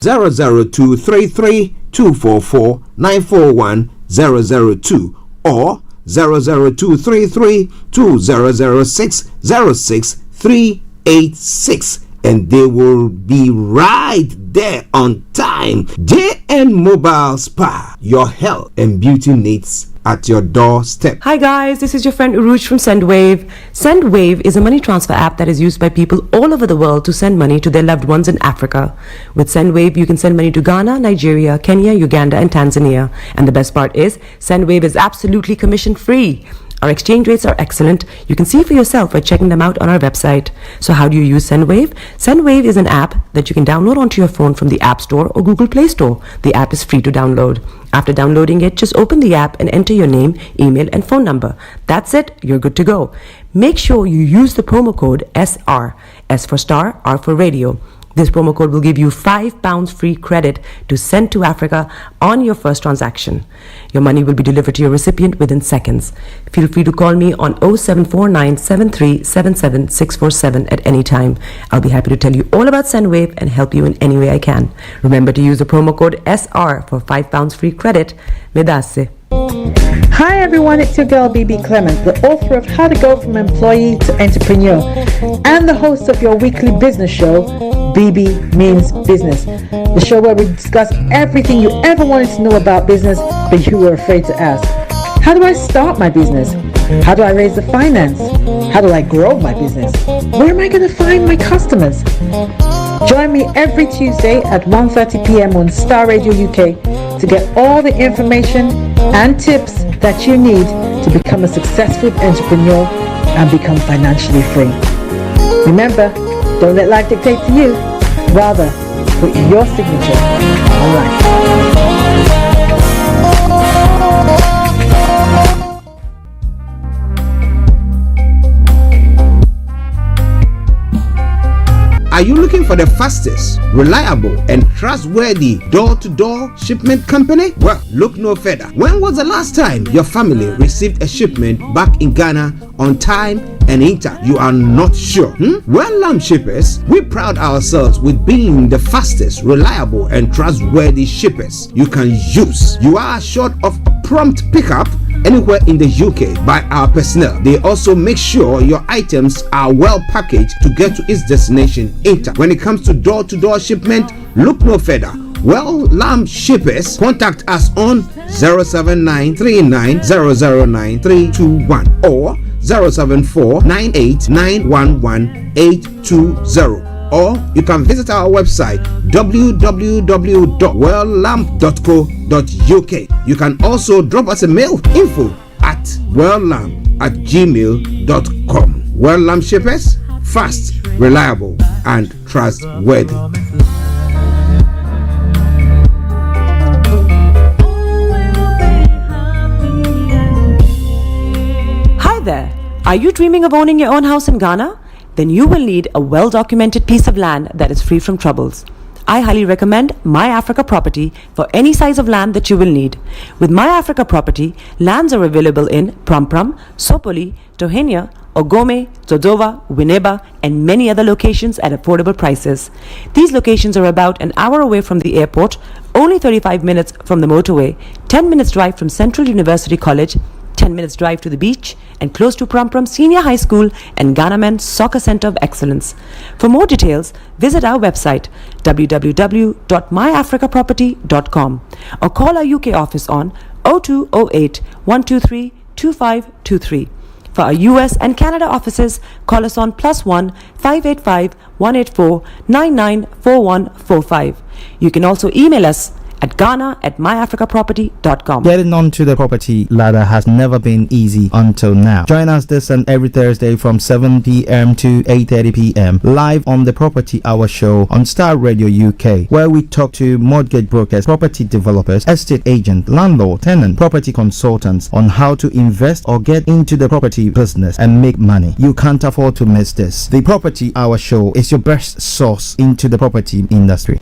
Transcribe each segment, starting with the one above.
00233 244 941 002 or 00233 2006 06386, and they will be right there on time. JN Mobile Spa, your health and beauty needs at your doorstep. Hi guys, this is your friend Uruj from SendWave. SendWave is a money transfer app that is used by people all over the world to send money to their loved ones in Africa. With SendWave, you can send money to Ghana, Nigeria, Kenya, Uganda, and Tanzania. And the best part is, SendWave is absolutely commission free. Our exchange rates are excellent. You can see for yourself by checking them out on our website. So how do you use SendWave? SendWave is an app that you can download onto your phone from the App Store or Google Play Store. The app is free to download. After downloading it, just open the app and enter your name, email, and phone number. That's it. You're good to go. Make sure you use the promo code SR. S for Star, R for Radio. This promo code will give you £5 free credit to send to Africa on your first transaction. Your money will be delivered to your recipient within seconds. Feel free to call me on 0749 7377 647 at any time. I'll be happy to tell you all about SendWave and help you in any way I can. Remember to use the promo code SR for £5 free credit. Medasse. Hi everyone, it's your girl BB Clement, the author of How to Go From Employee to Entrepreneur and the host of your weekly business show, BB Means Business, the show where we discuss everything you ever wanted to know about business but you were afraid to ask. How do I start my business? How do I raise the finance? How do I grow my business? Where am I going to find my customers? Join me every Tuesday at 1:30 p.m. on Starr Radio UK to get all the information and tips that you need to become a successful entrepreneur and become financially free. Remember, don't let life dictate to you. Rather, put your signature on life. Are you looking for the fastest, reliable, and trustworthy door-to-door shipment company? Well, look no further. When was the last time your family received a shipment back in Ghana on time and in time? You are not sure? Well, Lamb Shippers, we pride ourselves with being the fastest, reliable, and trustworthy shippers you can use. You are assured of prompt pickup anywhere in the UK by our personnel. They also make sure your items are well packaged to get to its destination in time. When it comes to door-to-door shipment, look no further. Well, Lamb Shippers, contact us on 07939009321 or 07498911820. Or you can visit our website www.welllamp.co.uk. You can also drop us a mail, info@welllamp@gmail.com. Well Lamp Shippers, fast, reliable, and trustworthy. Hi there. Are you dreaming of owning your own house in Ghana? Then you will need a well-documented piece of land that is free from troubles. I highly recommend My Africa Property for any size of land that you will need. With My Africa Property, lands are available in Prampram, Sopoli, Tohenia, Ogome, Dodova, Winneba, and many other locations at affordable prices. These locations are about an hour away from the airport, only 35 minutes from the motorway, 10 minutes drive from Central University College, 10 minutes drive to the beach, and close to Prampram Senior High School and Ghanaman Soccer Center of Excellence. For more details, visit our website www.myafricaproperty.com or call our UK office on 0208 123 2523. For our US and Canada offices, call us on +1 585 184 994145. You can also email us at ghana@myafricaproperty.com. Getting onto the property ladder has never been easy until now. Join us this and every Thursday from 7 p.m. to 8:30 p.m. live on the Property Hour Show on Starr Radio UK, where we talk to mortgage brokers, property developers, estate agents, landlord, tenant, property consultants on how to invest or get into the property business and make money. You can't afford to miss this. The Property Hour Show is your best source into the property industry.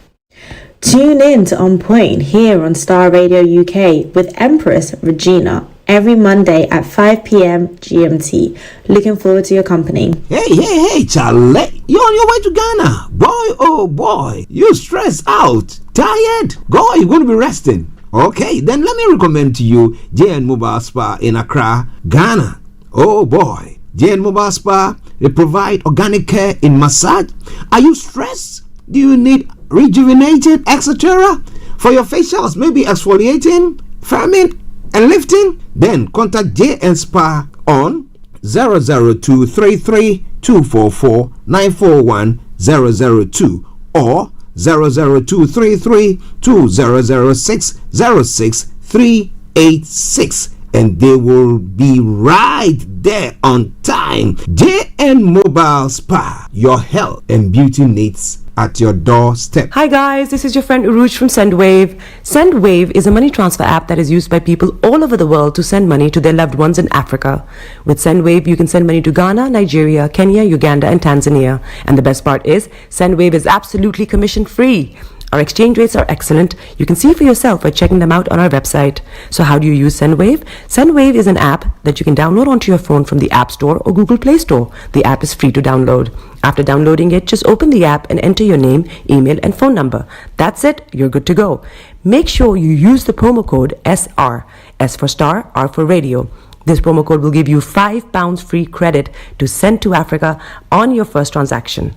Tune in to On Point here on Starr Radio UK with Empress Regina every Monday at 5 p.m. GMT. Looking forward to your company. Hey, Charlie. You're on your way to Ghana. Boy, oh boy. You stressed out. Tired? Go, you're going to be resting. Okay, then let me recommend to you JN Mobile Spa in Accra, Ghana. Oh boy, JN Mobile Spa, they provide organic care in massage. Are you stressed? Do you need rejuvenated, etc.? For your facials, maybe exfoliating, firming, and lifting? Then contact JN Spa on 00233 244 941 002 or 00233 2006 06386, and they will be right there on time. JN Mobile Spa, your health and beauty needs at your doorstep. Hi guys, this is your friend Uruj from SendWave. SendWave is a money transfer app that is used by people all over the world to send money to their loved ones in Africa. With SendWave, you can send money to Ghana, Nigeria, Kenya, Uganda, and Tanzania. And the best part is, SendWave is absolutely commission free. Our exchange rates are excellent. You can see for yourself by checking them out on our website. So how do you use SendWave? SendWave is an app that you can download onto your phone from the App Store or Google Play Store. The app is free to download. After downloading it, just open the app and enter your name, email, and phone number. That's it. You're good to go. Make sure you use the promo code SR. S for Star, R for Radio. This promo code will give you £5 free credit to send to Africa on your first transaction.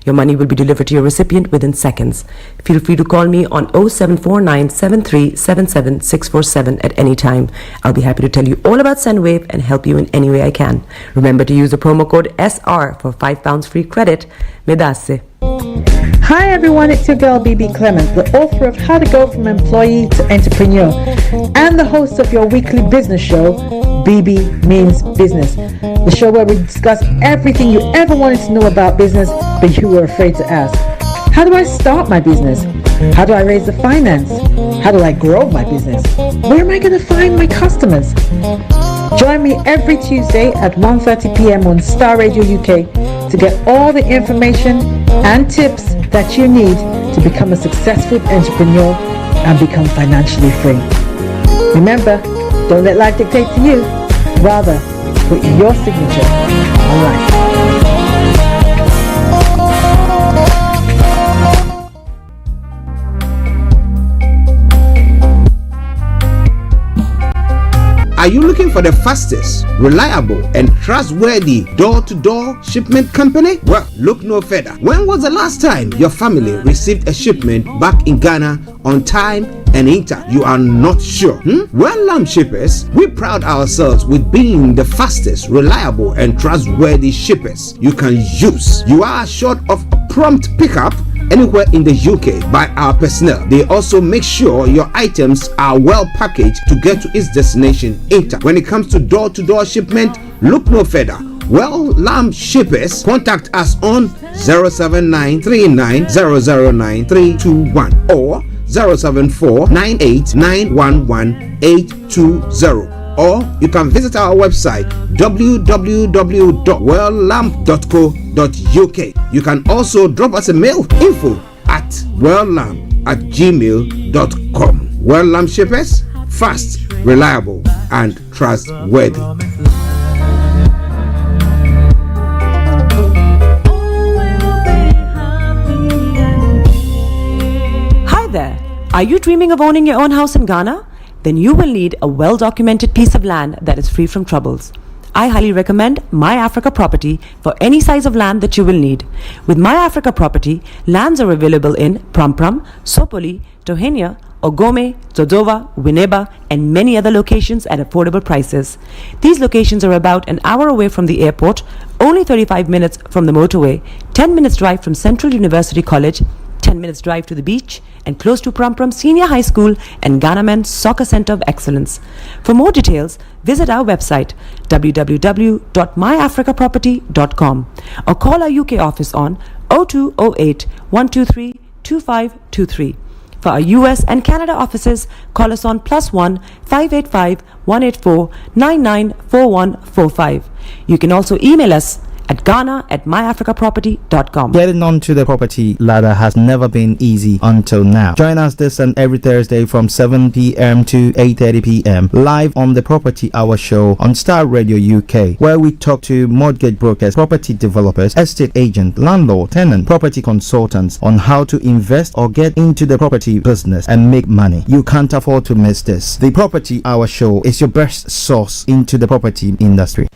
Your money will be delivered to your recipient within seconds. Feel free to call me on 0749 7377 647 at any time. I'll be happy to tell you all about SendWave and help you in any way I can. Remember to use the promo code SR for £5 free credit. Medasse. Hi everyone, it's your girl BB Clement, the author of How to Go From Employee to Entrepreneur and the host of your weekly business show, BB Means Business, the show where we discuss everything you ever wanted to know about business but you were afraid to ask. How do I start my business? How do I raise the finance? How do I grow my business? Where am I going to find my customers? Join me every Tuesday at 1:30 p.m. on Starr Radio UK to get all the information and tips that you need to become a successful entrepreneur and become financially free. Remember, don't let life dictate to you. Rather, put your signature on life. Are you looking for the fastest, reliable, and trustworthy door-to-door shipment company? Well, look no further. When was the last time your family received a shipment back in Ghana on time and in time? You are not sure? Well, Lamb Shippers, we pride ourselves with being the fastest, reliable, and trustworthy shippers you can use. You are assured of a prompt pickup anywhere in the UK by our personnel. They also make sure your items are well packaged to get to its destination in time. When it comes to door-to-door shipment, look no further. Well, Lamb Shippers, contact us on 07939009321 or 07498911820. Or you can visit our website www.welllamp.co.uk. You can also drop us a mail, info@welllamp@gmail.com. Well Lamp Shippers, fast, reliable, and trustworthy. Hi there. Are you dreaming of owning your own house in Ghana? Then you will need a well-documented piece of land that is free from troubles. I highly recommend My Africa Property for any size of land that you will need. With My Africa Property, lands are available in Prampram, Sopoli, Tohenia, Ogome, Dodova, Winneba, and many other locations at affordable prices. These locations are about an hour away from the airport, only 35 minutes from the motorway, 10 minutes drive from Central University College, 10 minutes drive to the beach, and close to Prampram Senior High School and Ghana Men's Soccer Center of Excellence. For more details, visit our website www.myafricaproperty.com or call our UK office on 0208 123 2523. For our US and Canada offices, call us on +1 585 184 994145. You can also email us at ghana@myafricaproperty.com. Getting onto the property ladder has never been easy until now. Join us this and every Thursday from 7 p.m. to 8:30 p.m. live on the Property Hour Show on Starr Radio UK, where we talk to mortgage brokers, property developers, estate agents, landlord, tenant, property consultants on how to invest or get into the property business and make money. You can't afford to miss this. The Property Hour Show is your best source into the property industry.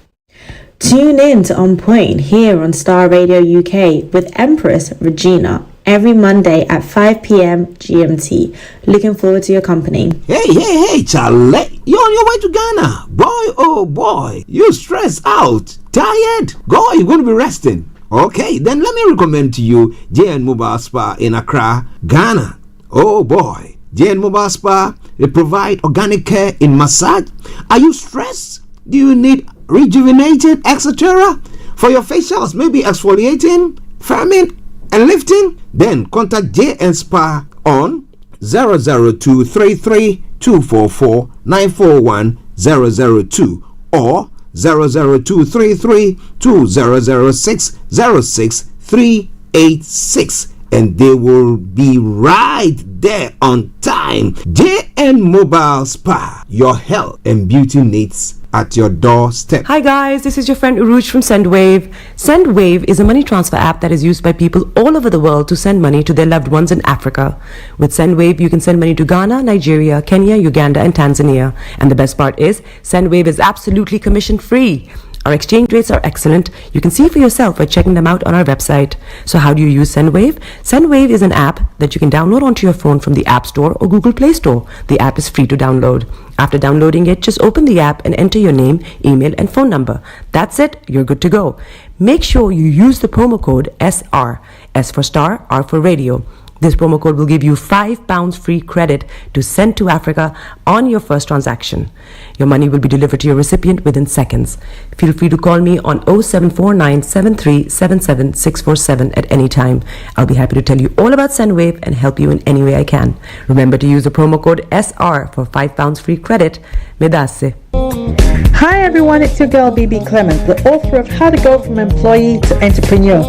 Tune in to On Point here on Starr Radio UK with Empress Regina every Monday at 5 p.m. GMT. Looking forward to your company. Hey, Charlie. You're on your way to Ghana. Boy, oh boy. You stressed out. Tired? Go, you're going to be resting. Okay, then let me recommend to you JN Mobile Spa in Accra, Ghana. Oh boy. JN Mobile Spa, they provide organic care in massage. Are you stressed? Do you need rejuvenated, etc.? For your facials, maybe exfoliating, firming, and lifting? Then contact JN Spa on 00233244941 or 00233200606 and they will be right there on time. JN Mobile Spa, your health and beauty needs at your doorstep. Hi guys, this is your friend Uruj from SendWave. SendWave is a money transfer app that is used by people all over the world to send money to their loved ones in Africa. With SendWave, you can send money to Ghana, Nigeria, Kenya, Uganda, and Tanzania. And the best part is, SendWave is absolutely commission free. Our exchange rates are excellent. You can see for yourself by checking them out on our website. So how do you use SendWave? SendWave is an app that you can download onto your phone from the App Store or Google Play Store. The app is free to download. After downloading it, just open the app and enter your name, email, and phone number. That's it. You're good to go. Make sure you use the promo code SR. S for star, R for radio. This promo code will give you £5 free credit to send to Africa on your first transaction. Your money will be delivered to your recipient within seconds. Feel free to call me on 0749 7377 647 at any time. I'll be happy to tell you all about SendWave and help you in any way I can. Remember to use the promo code SR for £5 free credit. Medasse. Hi everyone, it's your girl BB Clement, the author of How to Go From Employee to Entrepreneur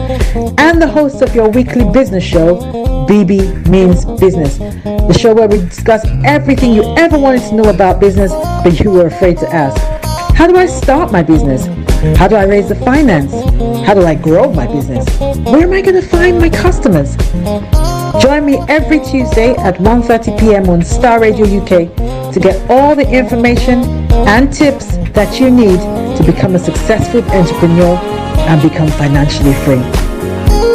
and the host of your weekly business show, BB Means Business, the show where we discuss everything you ever wanted to know about business but you were afraid to ask. How do I start my business? How do I raise the finance? How do I grow my business? Where am I going to find my customers? Join me every Tuesday at 1:30 p.m. on Starr Radio UK to get all the information and tips that you need to become a successful entrepreneur and become financially free.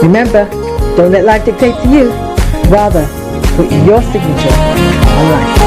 Remember, don't let life dictate to you. Rather, put your signature on life.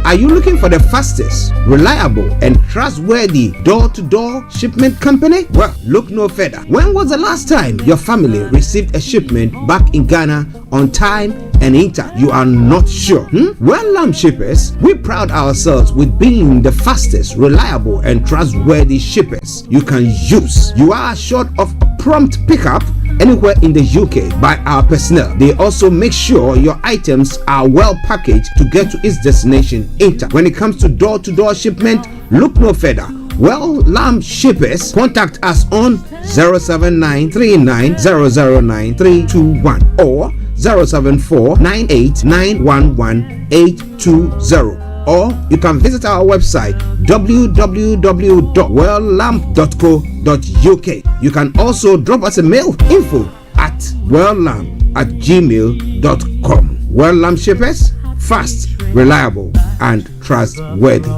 Are you looking for the fastest, reliable, and trustworthy door-to-door shipment company? Well, look no further. When was the last time your family received a shipment back in Ghana on time and intact? You are not sure? Well, Lamb Shippers, we pride ourselves with being the fastest, reliable, and trustworthy shippers you can use. You are assured of prompt pickup anywhere in the UK by our personnel. They also make sure your items are well packaged to get to its destination intact. When it comes to door-to-door shipment, look no further. Well, Lamb Shippers, contact us on 07939009321 or 07498911820. Or you can visit our website www.welllamp.co.uk. You can also drop us a mail, info@welllamp@gmail.com. Well Lamp Shippers, fast, reliable, and trustworthy.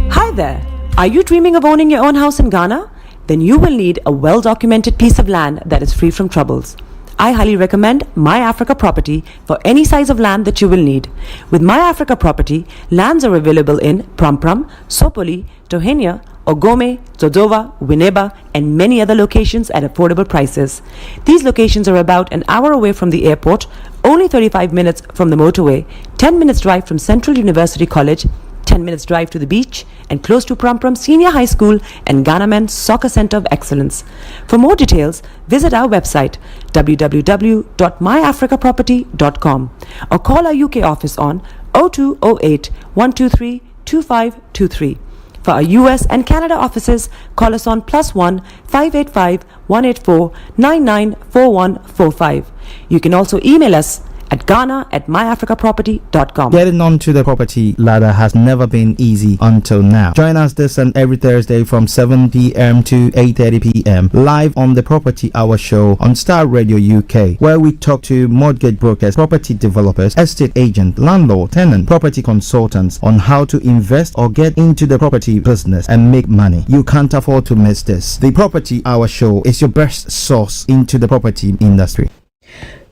Hi there. Are you dreaming of owning your own house in Ghana? Then you will need a well-documented piece of land that is free from troubles. I highly recommend My Africa Property for any size of land that you will need. With My Africa Property, lands are available in Pram, Sopoli, Tohenia, Ogome, Dodova, Winneba, and many other locations at affordable prices. These locations are about an hour away from the airport, only 35 minutes from the motorway, 10 minutes drive from Central University College, 10 minutes drive to the beach, and close to Prum Prum Senior High School and Ghana Men's Soccer Center of Excellence. For more details, visit our website www.myafricaproperty.com or call our UK office on 0208 123 2523. For our US and Canada offices, call us on +1 585 184 994145. You can also email us at ghana@myafricaproperty.com. Getting onto the property ladder has never been easy until now. Join us this and every Thursday from 7 p.m. to 8:30 p.m. live on the Property Hour show on Starr Radio UK, where we talk to mortgage brokers, property developers, estate agents, landlord, tenant, property consultants on how to invest or get into the property business and make money. You can't afford to miss this. The Property Hour show is your best source into the property industry.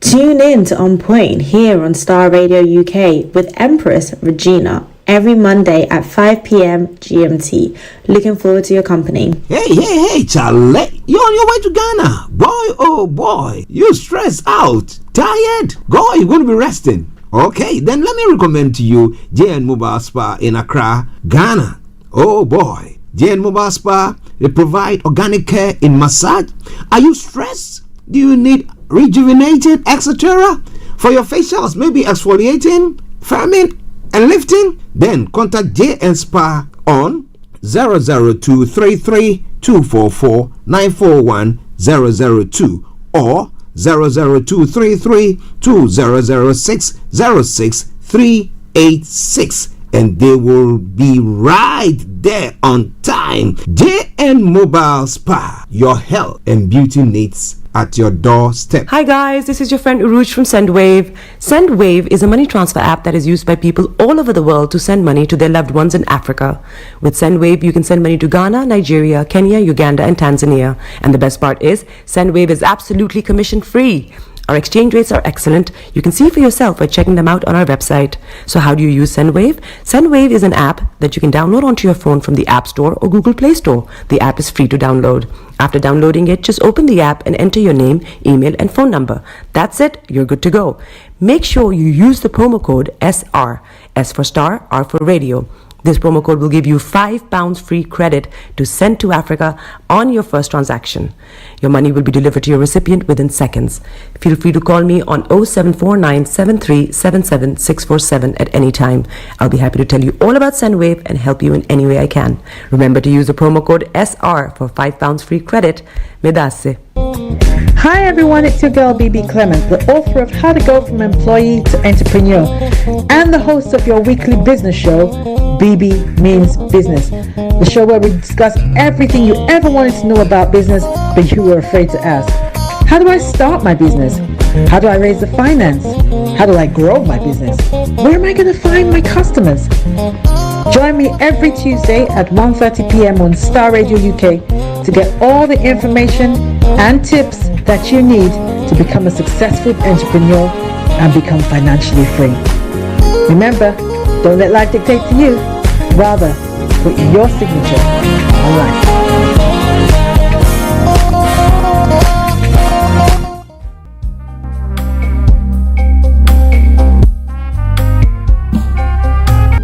Tune in to On Point here on Starr Radio UK with Empress Regina every Monday at 5 p.m. GMT. Looking forward to your company. Hey, Charlie. You're on your way to Ghana. Boy, oh boy. You stressed out. Tired? Go, you're going to be resting. Okay, then let me recommend to you JN Mobile Spa in Accra, Ghana. Oh boy. JN Mobile Spa, they provide organic care in massage. Are you stressed? Do you need rejuvenated, etc.? For your facials, maybe exfoliating, firming, and lifting? Then contact JN Spa on 00233 244 941 002 or 00233 2006 06386, and they will be right there on time. JN Mobile Spa, your health and beauty needs at your doorstep. Hi guys, this is your friend Uruj from SendWave. SendWave is a money transfer app that is used by people all over the world to send money to their loved ones in Africa. With SendWave, you can send money to Ghana, Nigeria, Kenya, Uganda, and Tanzania. And the best part is, SendWave is absolutely commission free. Our exchange rates are excellent. You can see for yourself by checking them out on our website. So how do you use SendWave? SendWave is an app that you can download onto your phone from the App Store or Google Play Store. The app is free to download. After downloading it, just open the app and enter your name, email, and phone number. That's it. You're good to go. Make sure you use the promo code SR. S for star, R for radio. This promo code will give you £5 free credit to send to Africa on your first transaction. Your money will be delivered to your recipient within seconds. Feel free to call me on 0749 7377 647 at any time. I'll be happy to tell you all about SendWave and help you in any way I can. Remember to use the promo code SR for £5 free credit. Medasse. Hi everyone, it's your girl BB Clement, the author of How to Go From Employee to Entrepreneur and the host of your weekly business show, BB Means Business, the show where we discuss everything you ever wanted to know about business but you were afraid to ask. How do I start my business? How do I raise the finance? How do I grow my business? Where am I going to find my customers? Join me every Tuesday at 1:30 p.m. on Starr Radio UK to get all the information and tips that you need to become a successful entrepreneur and become financially free. Remember, don't let life dictate to you. Rather, put your signature on life.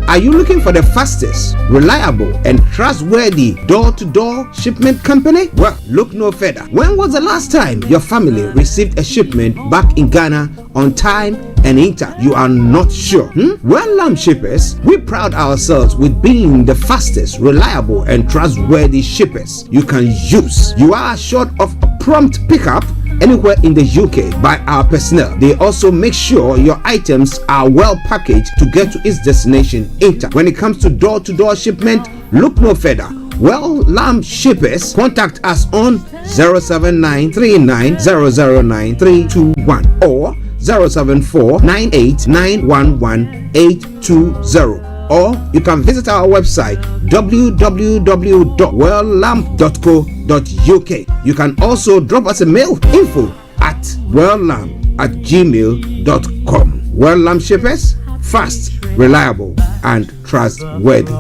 Are you looking for the fastest, reliable, and trustworthy door-to-door shipment company? Well, look no further. When was the last time your family received a shipment back in Ghana on time and in time? You are not sure? Well, Lamb Shippers, we pride ourselves with being the fastest, reliable, and trustworthy shippers you can use. You are assured of a prompt pickup anywhere in the UK by our personnel. They also make sure your items are well packaged to get to its destination in time. When it comes to door-to-door shipment, look no further. Well, Lamb Shippers, contact us on 07939009321 or 07498911820. Or you can visit our website www.welllamp.co.uk. You can also drop us a mail, info@welllamp@gmail.com. Well Lamp Shippers, fast, reliable, and trustworthy.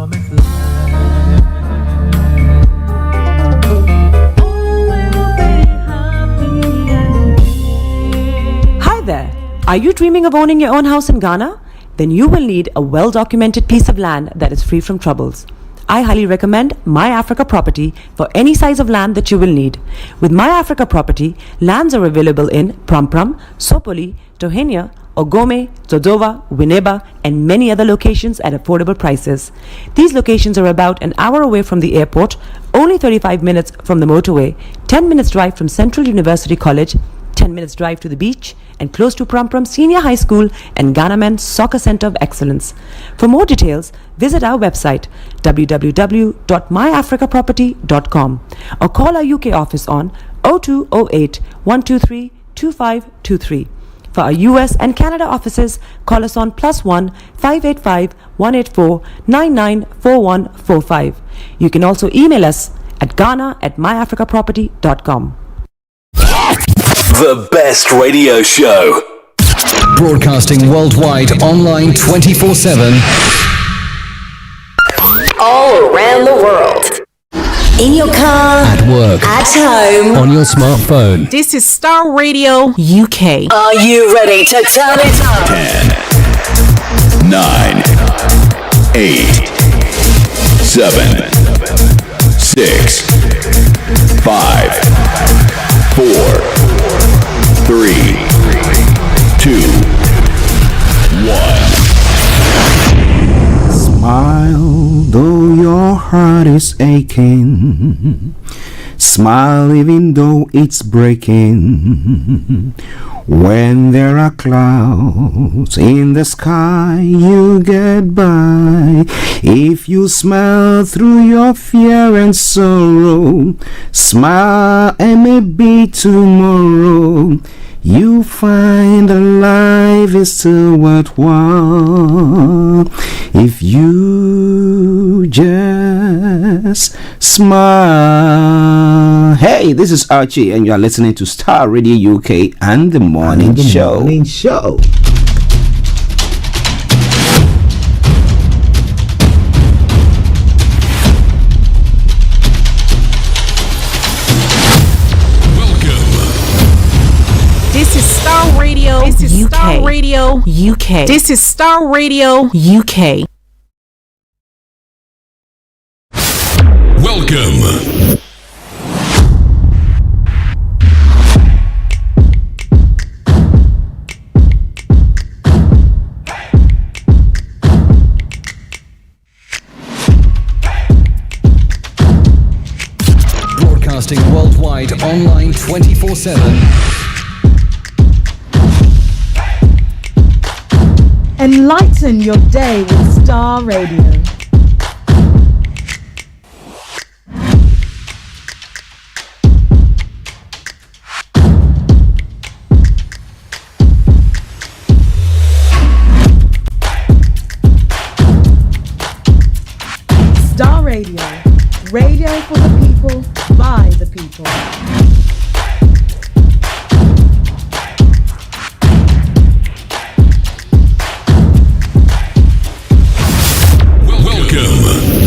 Hi there. Are you dreaming of owning your own house in Ghana? then you will need a well-documented piece of land that is free from troubles. I highly recommend My Africa Property for any size of land that you will need. With My Africa Property, lands are available in Pram, Sopoli, Tohenia, Ogome, Dodova, Winneba, and many other locations at affordable prices. These locations are about an hour away from the airport, only 35 minutes from the motorway, 10 minutes drive from Central University College, 10 minutes drive to the beach, and close to Pram Senior High School and Ghana Men's Soccer Center of Excellence. For more details, visit our website www.myafricaproperty.com or call our UK office on 0208 123 2523. For our US and Canada offices, call us on +1 585 184 994145. You can also email us at ghana@myafricaproperty.com. The best radio show. Broadcasting worldwide online 24/7. All around the world. In your car, At work, at home. on your smartphone. This is Starr Radio UK. Are you ready to turn it up? 10, 9, 8, 7, 6, 5, 4, 3, 2, 1. Smile, though your heart is aching. Smile, even though it's breaking. When there are clouds in the sky, you get by. If you smile through your fear and sorrow, smile and maybe tomorrow you find that life is still worthwhile if you just smile. Hey, this is Archie, and you are listening to Starr Radio UK and the Morning Show. This is Starr Radio. This is UK. Starr Radio UK. This is Starr Radio UK. Welcome. Broadcasting worldwide online 24/7. Enlighten your day with Starr Radio. Starr Radio. Radio for the people, by the people.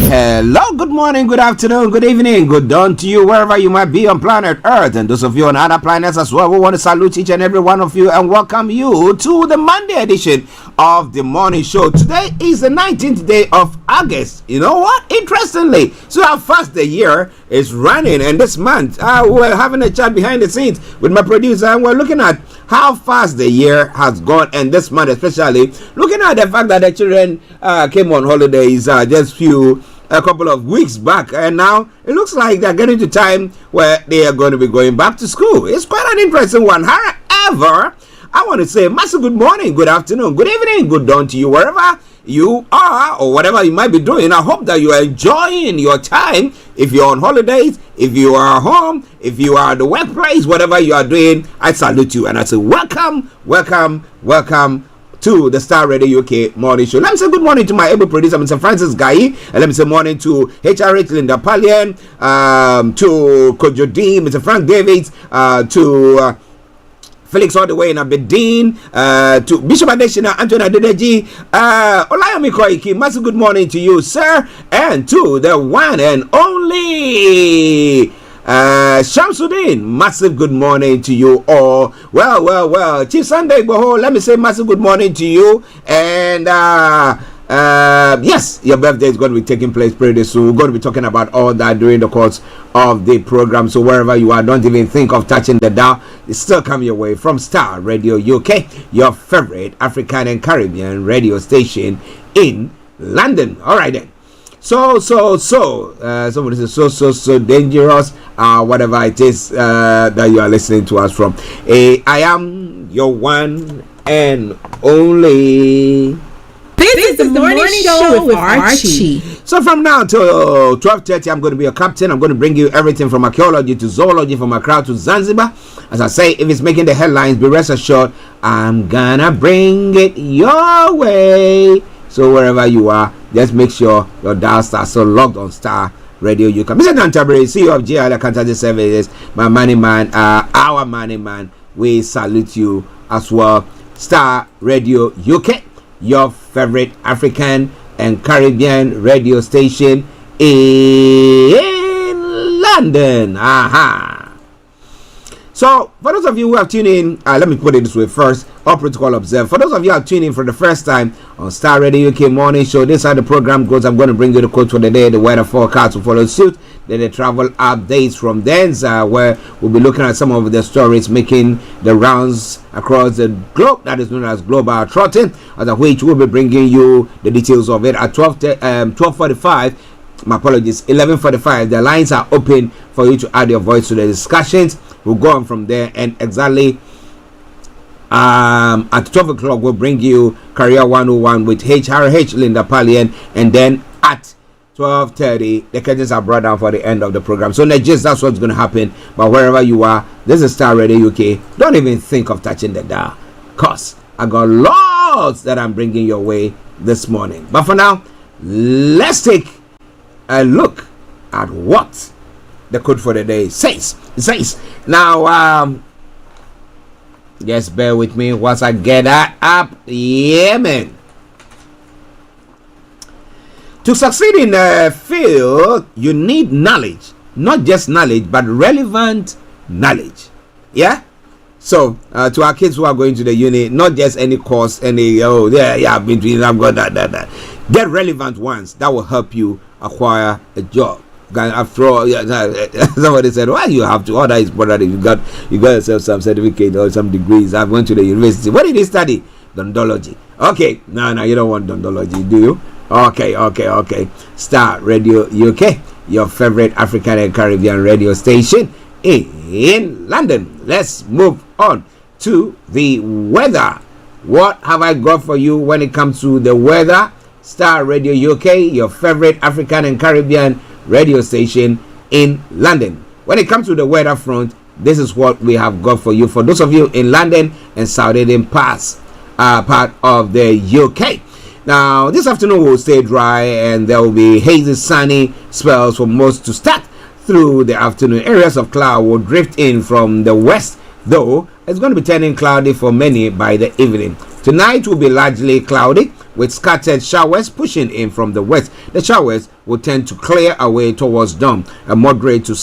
Hello, good morning, good afternoon, good evening, good dawn to you wherever you might be on planet Earth, and those of you on other planets as well. We want to salute each and every one of you and welcome you to the Monday edition of the morning show. Today is the 19th day of August. You know what? Interestingly, so how fast the year is running, and this month we're having a chat behind the scenes with my producer, and we're looking at how fast the year has gone, and this month especially, looking at the fact that the children came on holidays just a couple of weeks back, and now it looks like they're getting to time where they are going to be going back to school. It's quite an interesting one. However, I want to say massive good morning, good afternoon, good evening, good dawn to you wherever you are or whatever you might be doing. I hope that you are enjoying your time. If you're on holidays, if you are home, if you are at the workplace, whatever you are doing, I salute you and I say welcome, welcome, welcome to the Starr Radio UK morning show. Let me say good morning to my able producer, Mr. Francis Guy, and let me say morning to HRH Linda Pallien, to Kojo D, Mr. Frank Davids, to Felix all the way in Aberdeen, to Bishop Adeshina, Anthony Adedeji, Olayomi Koiki, massive good morning to you, sir, and to the one and only Shamsuddin, massive good morning to you all. Well, Chief Sunday Boho, let me say massive good morning to you. And yes, your birthday is going to be taking place pretty soon. We're going to be talking about all that during the course of the program. So wherever you are, don't even think of touching the dial. It's still coming your way from Starr Radio UK, your favorite African and Caribbean radio station in London. All right then. So somebody says so dangerous, whatever it is that you are listening to us from. I am your one and only. This is the morning show with Archie. So from now till 12:30, I'm going to be your captain. I'm going to bring you everything from archaeology to zoology, from Accra to Zanzibar. As I say, if it's making the headlines, be rest assured, I'm gonna bring it your way. So wherever you are, just make sure your dial starts so logged on Starr Radio UK. Mr. Dantabri, CEO of GL Accountancy Services, my money man, our money man, we salute you as well. Starr Radio UK, your favorite African and Caribbean radio station in London. Aha. So, for those of you who have tuned in, let me put it this way first, all protocol observed. For those of you who have tuned in for the first time on Starr Radio UK Morning Show, this is how the program goes. I'm going to bring you the quote for the day, the weather forecast will follow suit, then the travel updates from Denza, where we'll be looking at some of the stories making the rounds across the globe, that is known as global trotting, as of which we'll be bringing you the details of it at 12:45. My apologies, 11:45. The lines are open for you to add your voice to the discussions. We'll go on from there, and exactly at 12 o'clock we'll bring you Career 101 with HRH Linda Pallien, and then at 12:30 the curtains are brought down for the end of the program. So just that's what's going to happen. But wherever you are, this is Starr Radio UK. Don't even think of touching the dial, cause I got lots that I'm bringing your way this morning. But for now, let's take a look at what the code for the day says. It says, now just bear with me once I get that up. Yeah, man. To succeed in a field, you need knowledge, not just knowledge, but relevant knowledge. Yeah. So to our kids who are going to the uni, not just any course, I've been doing, I've got that. Get relevant ones that will help you acquire a job. After all, somebody said, why you have to? All that is important. You got yourself some certificate or some degrees. I went to the university. What did you study? Dondology. Okay, no, you don't want dondology, do you? Okay. Starr Radio UK, your favorite African and Caribbean radio station in London. Let's move on to the weather. What have I got for you when it comes to the weather? Starr Radio UK, your favorite African and Caribbean radio station in London. When it comes to the weather front, this is what we have got for you. For those of you in London and Southern part of the UK. Now, this afternoon will stay dry and there will be hazy sunny spells for most to start through the afternoon. Areas of cloud will drift in from the west, though it's going to be turning cloudy for many by the evening. Tonight will be largely cloudy with scattered showers pushing in from the west. The showers will tend to clear away towards dawn. A moderate to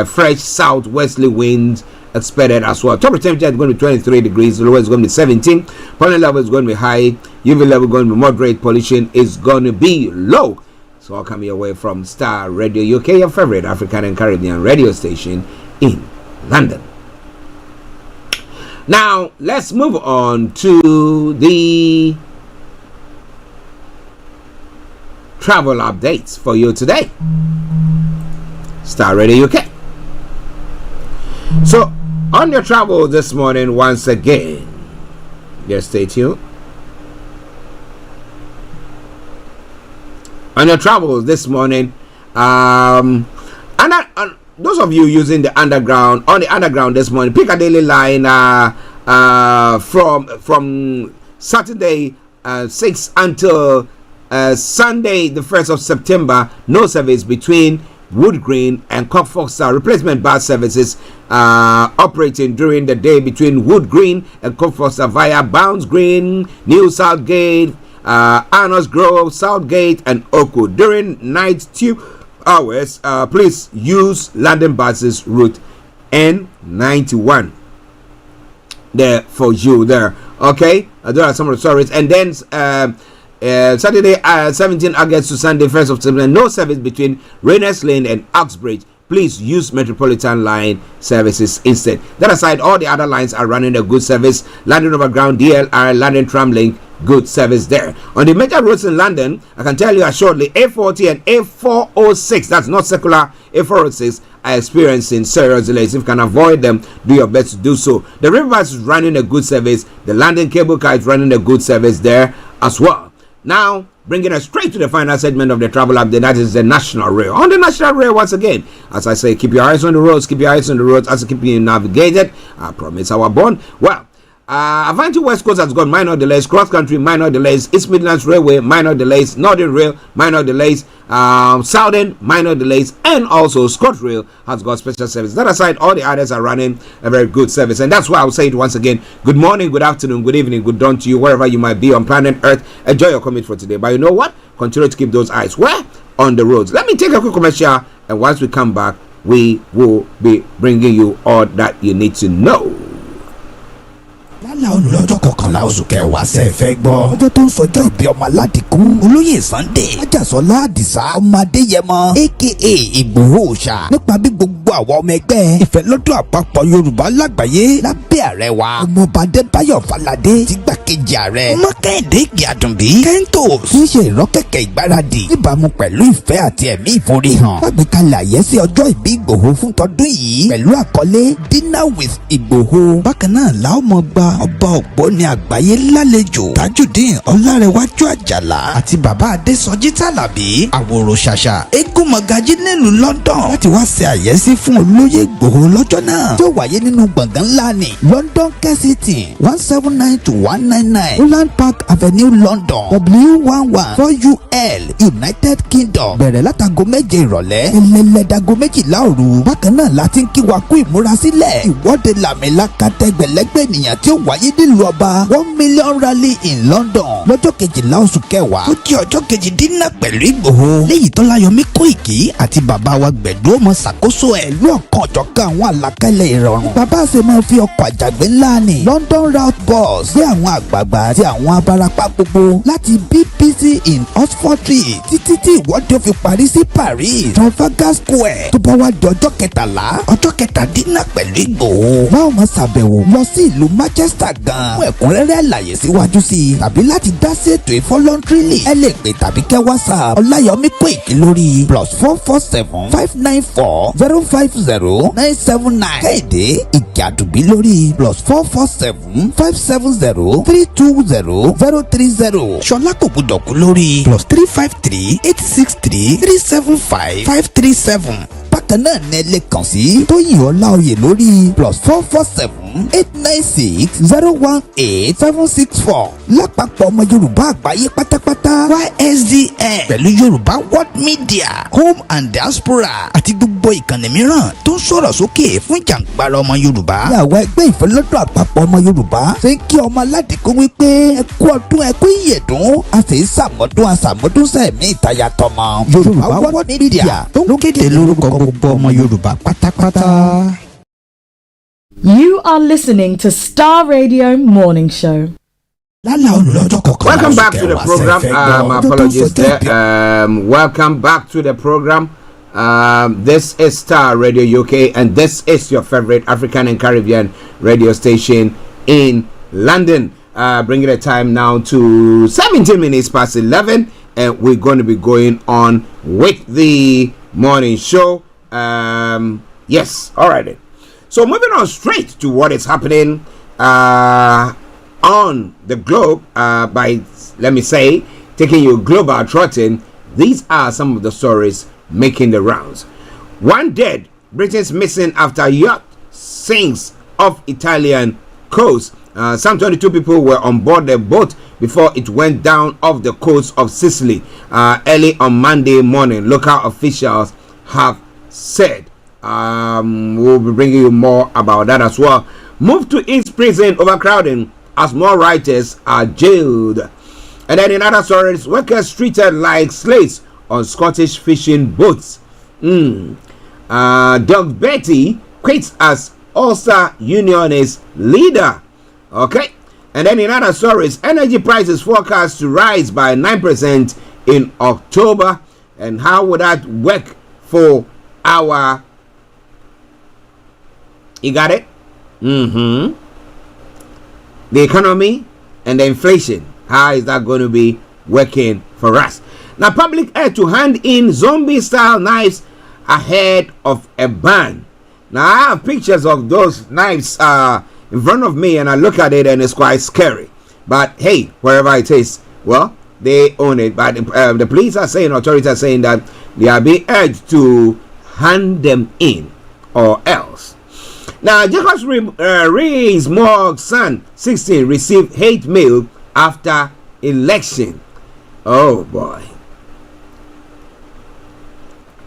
fresh southwesterly winds expected as well. Top temperature is going to be 23 degrees. The lowest is going to be 17. Pollen level is going to be high. UV level is going to be moderate. Pollution is going to be low. So I'll come your way from Starr Radio UK, your favorite African and Caribbean radio station in London. Now, let's move on to the travel updates for you today. Starr Radio UK. So, on your travel this morning, once again, just stay tuned. On your travels this morning, those of you using the underground, on the underground this morning, Piccadilly line from Saturday 6 until Sunday the 1st of September, no service between Wood Green and Cockfoster. Replacement bus services operating during the day between Wood Green and Cockfoster via Bounds Green, New Southgate, Arnos Grove, Southgate and Oakwood. During night tube hours, please use London buses route N91 there for you there. Okay, there are some of the stories. And then Saturday 17 August to Sunday 1st of September, no service between Rayners Lane and Uxbridge. Please use Metropolitan Line services instead. That aside, all the other lines are running a good service. London Overground, DLR, London Tram Link, good service there. On the major roads in London, I can tell you assuredly, A40 and A406, that's not circular, A406, are experiencing serious delays. If you can avoid them, do your best to do so. The Riverbus is running a good service. The London Cable Car is running a good service there as well. Now, bringing us straight to the final segment of the travel update, that is the National Rail. On the National Rail, once again, as I say, keep your eyes on the roads, keep your eyes on the roads as you keep you navigated. I promise our bond. Well, Avanti West Coast has got minor delays, cross country minor delays, East Midlands Railway minor delays, Northern Rail minor delays, Southern minor delays, and also ScotRail has got special service. That aside, all the others are running a very good service, and that's why I'll say it once again. Good morning, good afternoon, good evening, good dawn to you, wherever you might be on planet Earth. Enjoy your commute for today. But you know what? Continue to keep those eyes where? On the roads. Let me take a quick commercial, and once we come back, we will be bringing you all that you need to know. lálá olùlọ́jọ́ kọkànlá oṣù kẹwàá ṣe fẹ́ gbọ́. ọjọ́ tó ń sọjọ́ ìbí ọmọ aládìkún olóyè Sunday Májàsọ́lá Àdìsá ọmọ Adéyẹmọ aka Ìgbòho Òòṣà nípa bí gbogbo àwọn ọmọ ẹgbẹ́ ìfẹ́lọ́dún àpapọ̀ Yorùbá lágbàáyé lábẹ́ ààrẹ wa ọmọọba Adébáyọ̀ Fáládé ti gbákejì ààrẹ ọmọ Kẹ́hìndé Ìgè-Àdùnbí Kentos ń ṣe ìrọ́kẹ̀kẹ̀ ìgbáradì níbàámu pẹ̀lú ìfẹ́ àti ẹ̀mí ìforihàn lágbèkalẹ̀ àyẹ́sí ọjọ́ ìbí Ìgbòho fún tọdún yìí pẹ̀lú àkọlé Dinner with Ìgbòho. Bákan náà la ó mọ gba ọba Ògbóni àgbáyé lálejò Tajudeen Ọlárẹ̀wájú Àjàlá àti bàbá Adésọjí Tàlàbí àwòrò ṣàṣà eégún mọ̀gájí nílùú London láti wá ṣe àyẹ́sí fún olóyè Ìgbòho lọ́jọ́ náà tí ó wáyé nínú gbọ̀ngàn ńlá ní London Kensington 179 to 199 Holland Park Avenue London W11 4UL United Kingdom bẹ̀rẹ̀ látago 7 ìrọ̀lẹ́ ẹlẹ́lẹ́dago 12 òru. Bákan náà láti ń kí wa kú ìmúrasílẹ̀ ìwọ́de làmìlaka tẹgbẹ̀lẹ́gbẹ̀ ènìyàn tí ó wáyé nílùú ọba 1 million rally in London lọ́jọ́ 12 oṣù kẹwàá tó jẹ́ ọjọ́ kejì dínà pẹ̀lú Ìgbòho léyìí tó Láyọ̀mí Kóìkì àti bàbá wa Gbẹ̀du ọmọ ṣàkóso ẹ̀ lú ọ̀kan ọ̀jọ̀kan àwọn àlàkalẹ̀ ìrọ̀rùn. Bàbá ṣe máa fi ọkọ̀ àjàgbé ńlá ní London route bus gbé àwọn àgbààgbà àti àwọn abarapá gbogbo láti BBC in Oxford Street títí tí ìwọ́de fi parí sí Paris Trafalgar Square tó bá wá di ọjọ́ 13 ọjọ́ kẹtàdínà pẹ̀lú Ìgbòho. Báwo máa ṣàbẹ̀wò lọ sí ìlú Manchester gan fún ẹ̀kúnrẹ́rẹ́ àlàyé síwájú sí i tàbí láti dá sí ètò ìfọlọ́ntírìlì ẹ lè pè tàbí kẹ́ WhatsApp Ọláyọmí Kóìkì lórí +447 594 050 979 Kẹ́hìndé Ìgè-Àdùnbí lórí +447 570 320 030 Ṣọlá Kògbódọ̀kú lórí +353 863 375 537. Bákan náà ní ẹ lè kàn sí Tóyìn Ọláoyè lórí +447 896 018 764. Lápapọ̀ ọmọ Yorùbá àgbáyé pátápátá YSDN pẹ̀lú Yorùbá World Media Home and Diaspora àti gbogbo ìkànnì mìíràn tó ń sọ̀rọ̀ sókè fún ìjàǹgbara ọmọ Yorùbá. Ìyàwó ẹgbẹ́ ìfẹ́lọ́dún àpapọ̀ ọmọ Yorùbá ṣe ń kí ọmọ aládìkún wípé ẹ kú ọdún ẹ kú ìyèdún a sì ń ṣàmọ́dún aṣàmọ́dún sẹ́ẹ̀mí ìtayà tọmọ. Yorùbá World Media tó ń kéde lórúkọ gbogbo ọmọ Yorùbá pátápátá. You are listening to Star Radio Morning Show. Welcome back to the program. My apologies there. Welcome back to the program. This is Star Radio UK, and this is your favorite African and Caribbean radio station in London. Bringing the time now to 17 minutes past 11, and we're going to be going on with the morning show. Yes, all right. So moving on straight to what is happening on the globe by, let me say, taking you global trotting. These are some of the stories making the rounds. One dead, Britain's missing after yacht sinks off Italian coast. Some 22 people were on board the boat before it went down off the coast of Sicily early on Monday morning, local officials have said. We'll be bringing you more about that as well. Move to East Prison, overcrowding as more writers are jailed. And then in other stories, workers treated like slaves on Scottish fishing boats. Doug Betty quits as Ulster Unionist leader. Okay. And then in other stories, energy prices forecast to rise by 9% in October. And how would that work for our... You got it? The economy and the inflation. How is that going to be working for us? Now, Public Air to hand in zombie-style knives ahead of a ban. Now, I have pictures of those knives in front of me, and I look at it, and it's quite scary. But hey, wherever it is, well, they own it. But the police are saying, authorities are saying that they are being urged to hand them in, or else. Now, Jacobs Rees-Mogg's son, 16, received hate mail after election. Oh boy.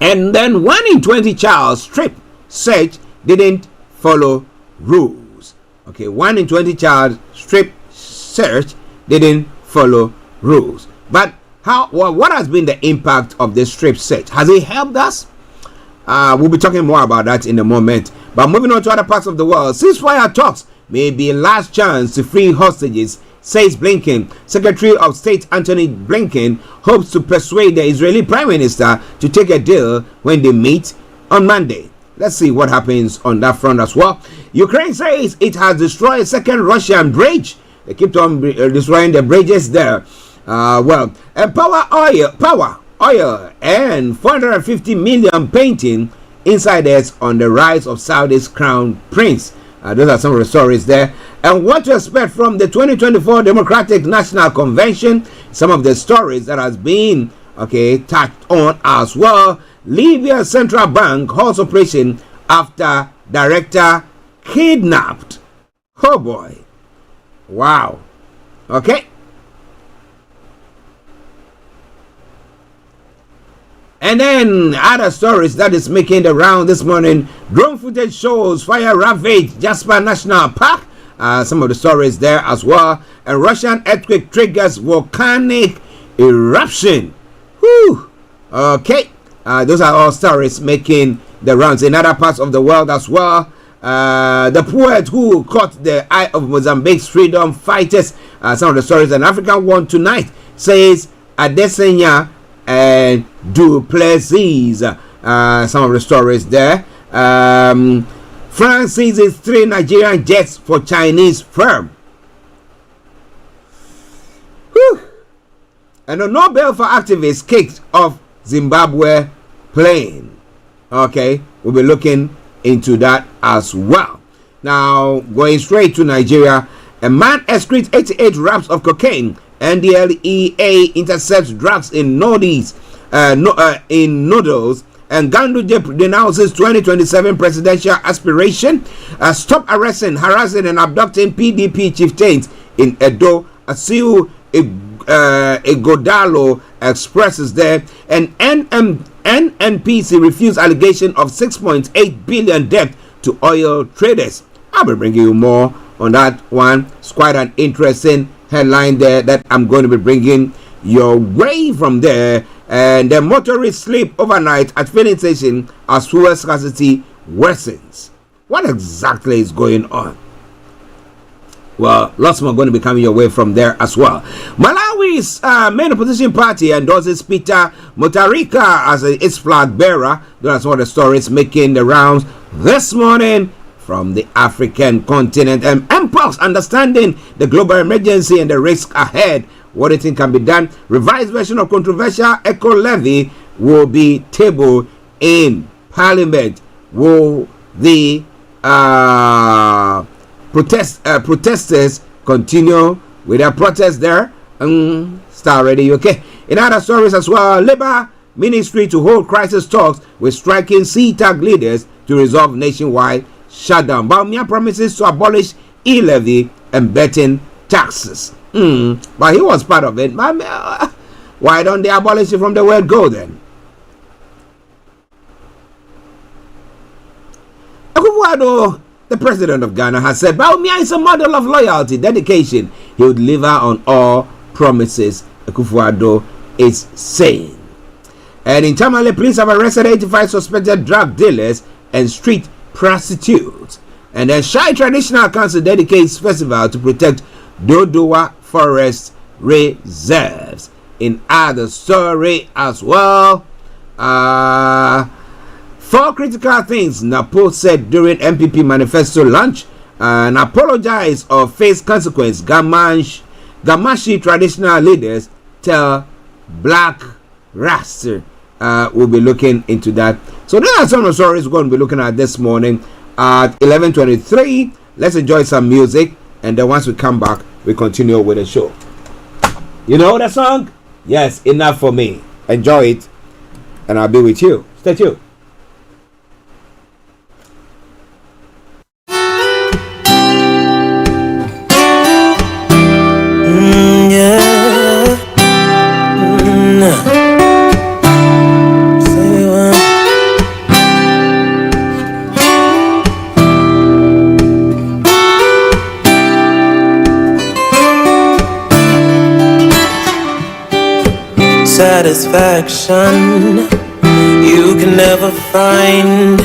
And then 1 in 20 child strip search didn't follow rules. Okay, 1 in 20 child strip search didn't follow rules. But what has been the impact of the strip search? Has it helped us? We'll be talking more about that in a moment. But moving on to other parts of the world, ceasefire talks may be a last chance to free hostages, says Blinken. Secretary of State Antony Blinken hopes to persuade the Israeli Prime Minister to take a deal when they meet on Monday. Let's see what happens on that front as well. Ukraine says it has destroyed a second Russian bridge. They keep on destroying the bridges there. Power oil, and 450 million painting insiders on the rise of Saudi's crown prince. Those are some of the stories there. And what to expect from the 2024 Democratic National Convention. Some of the stories that has been touched on as well. Libya Central Bank halts operation after director kidnapped. Oh boy. Wow. Okay. And then other stories that is making the round this morning. Drone footage shows fire ravaged Jasper National Park. Some of the stories there as well. And Russian earthquake triggers volcanic eruption. Whew. Okay. Those are all stories making the rounds in other parts of the world as well. The poet who caught the eye of Mozambique's freedom fighters. Some of the stories. An African one tonight says Adesanya and Duplessis. Some of the stories there. France seizes 3 Nigerian jets for Chinese firm. Whew. And a Nobel for activists kicked off Zimbabwe plane. Okay, we'll be looking into that as well. Now, going straight to Nigeria, a man excretes 88 wraps of cocaine. NDLEA intercepts drugs in noodles. And Ganduje denounces 2027 presidential aspiration. Stop arresting, harassing, and abducting PDP chieftains in Edo. Asiu Igodalo expresses there. And NNPC refused allegation of 6.8 billion debt to oil traders. I'll be bringing you more on that one. It's quite an interesting headline there that I'm going to be bringing your way from there. And the motorists sleep overnight at filling station as fuel scarcity worsens. What exactly is going on? Well, lots more going to be coming your way from there as well. Malawi's main opposition party endorses Peter Mutharika as its flag bearer. That's what the stories making the rounds this morning from the African continent. And MPOX understanding the global emergency and the risk ahead. What do you think can be done? Revised version of controversial eco levy will be tabled in Parliament. Will the protesters continue with their protest there? Starr Radio, okay. In other stories as well, Labour Ministry to hold crisis talks with striking CTAG leaders to resolve nationwide shutdown. Bawumia promises to abolish e-levy and betting taxes. But he was part of it. Why don't they abolish it from the word go then? Akufo-Addo, the president of Ghana, has said Bawumia is a model of loyalty, dedication. He would deliver on all promises, Akufo-Addo is saying. And in Tamale, police have arrested 85 suspected drug dealers and street prostitutes. And then Shai Traditional Council dedicates festival to protect Dodowa Forest Reserves. In other story as well, 4 critical things Napo said during MPP manifesto launch and apologize or face consequence. Gamashi traditional leaders tell Black Raster. We'll be looking into that. So those are some of the stories we're going to be looking at this morning at 11:23. Let's enjoy some music, and then once we come back, we continue with the show. You know that song? Yes, Enough for Me. Enjoy it, and I'll be with you. Stay tuned. Satisfaction you can never find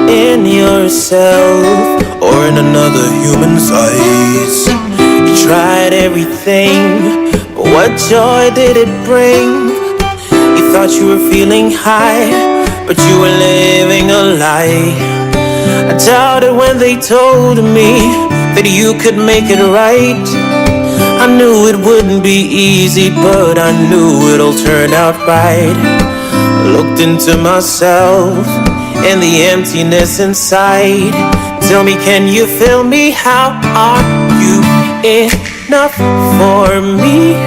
in yourself or in another human's eyes. You tried everything, but what joy did it bring? You thought you were feeling high, but you were living a lie. I doubted when they told me that you could make it right. I knew it wouldn't be easy, but I knew it'll turn out right. I looked into myself and the emptiness inside. Tell me, can you feel me? How are you enough for me?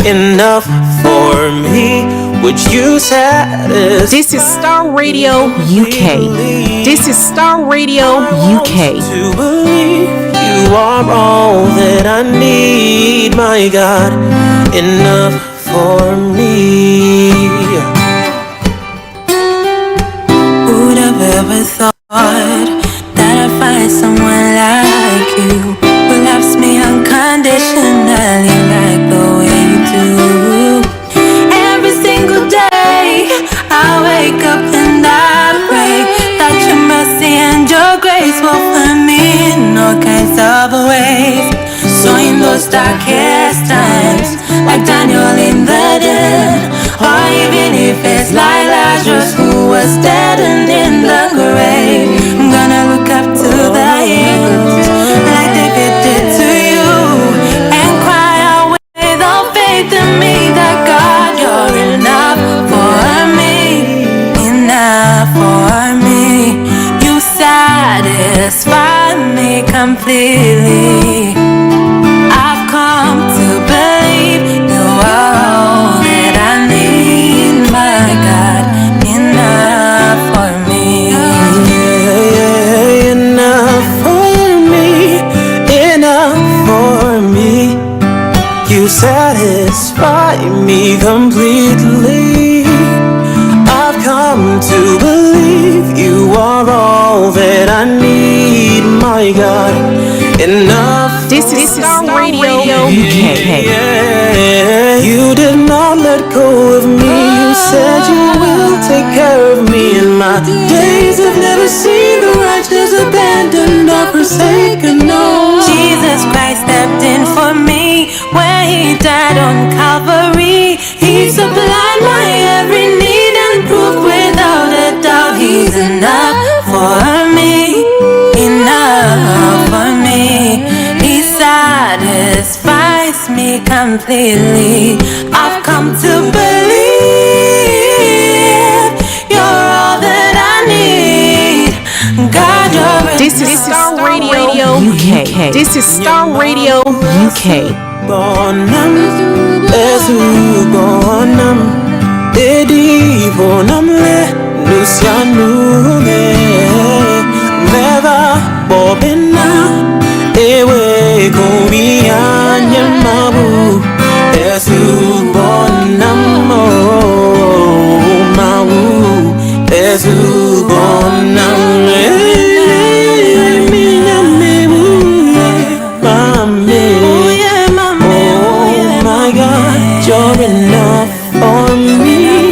Enough for me? Would you satisfy? This is Starr Radio UK. This is Starr Radio UK. To believe you are all that I need, my God, enough for me. Who'd have ever thought that I'd find someone like you who loves me unconditionally like the way you do? Every single day I wake up and I pray that your mercy and your grace will find me in all kinds of ways. So in those darkest times, like Daniel in the den, or even if it's like Lazarus who was dead and in the grave, I'm gonna look up to the hills like David did to you and cry out with all faith in me that God, you're enough for me, enough for me. You satisfy me completely. I've come to believe you are all that I need, my God, enough for me. Enough for me, enough for me. You satisfy me completely. I've come to believe you are all that I need, my God, enough. This is Starr Radio UK. You did not let go of me. You said you will take care of me in my days. I've never seen the righteous abandoned or forsaken, no. Jesus Christ stepped in for me when he died on Calvary. He supplied my every need and proved without a doubt he's enough for me, enough for me. He satisfies me completely. I've come to believe you're all that I need. God, you're This is Starr Radio UK. This is Starr Radio UK. Bonam, Esu bonam, Edi bonamle, Lucianume, Never bobina, Ewe kumia nyamabu, Esu bonam, Mawu, Esu bonam, you're enough for me.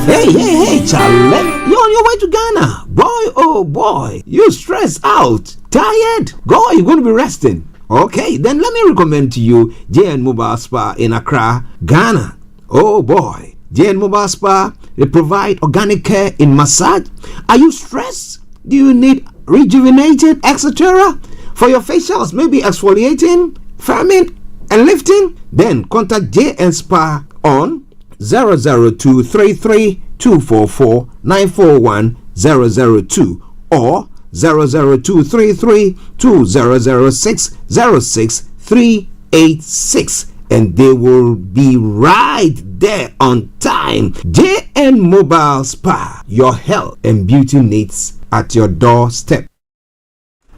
Hey, Charlie, you're on your way to Ghana. Boy, oh boy, you stressed out, tired. Go, you're going to be resting. Okay, then let me recommend to you JN Mobile Spa in Accra, Ghana. Oh boy, JN Mobile Spa, they provide organic care in massage. Are you stressed? Do you need rejuvenated, etc.? For your facials, maybe exfoliating, firming, and lifting? Then contact JN Spa on 00233 244 941 002 or 00233 2006 06386, and they will be right there on time. JN Mobile Spa, your health and beauty needs at your doorstep.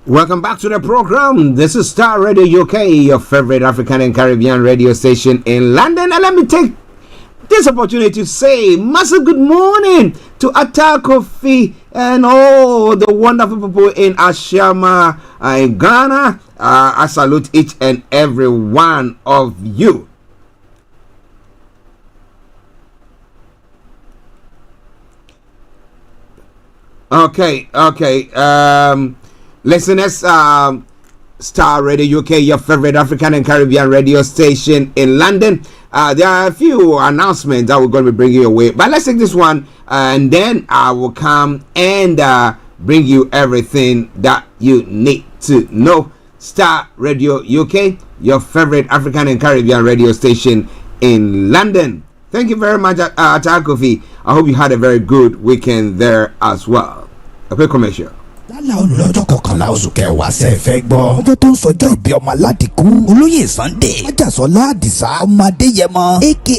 Welcome back to the program. This is Starr Radio UK, your favorite African and Caribbean radio station in London, and let me take this opportunity to say massive good morning to Atakofi and all the wonderful people in Ashama in Ghana. I salute each and every one of you. Okay. Listeners, Starr Radio UK, your favorite African and Caribbean radio station in London. There are a few announcements that we're going to be bringing your way, but let's take this one, and then I will come and bring you everything that you need to know. Starr Radio UK, your favorite African and Caribbean radio station in London. Thank you very much, Atakofi. I hope you had a very good weekend there as well. A quick commercial. lálàó lọ́jọ́ kọkànlá oṣù kẹwàá ṣe fẹ́ gbọ́. ọjọ́ tó ń sọjọ́ ìbí ọmọ aládìkú olóyè Sunday Májàsọ́lá Àdìsá ọmọ Adéyẹmọ aka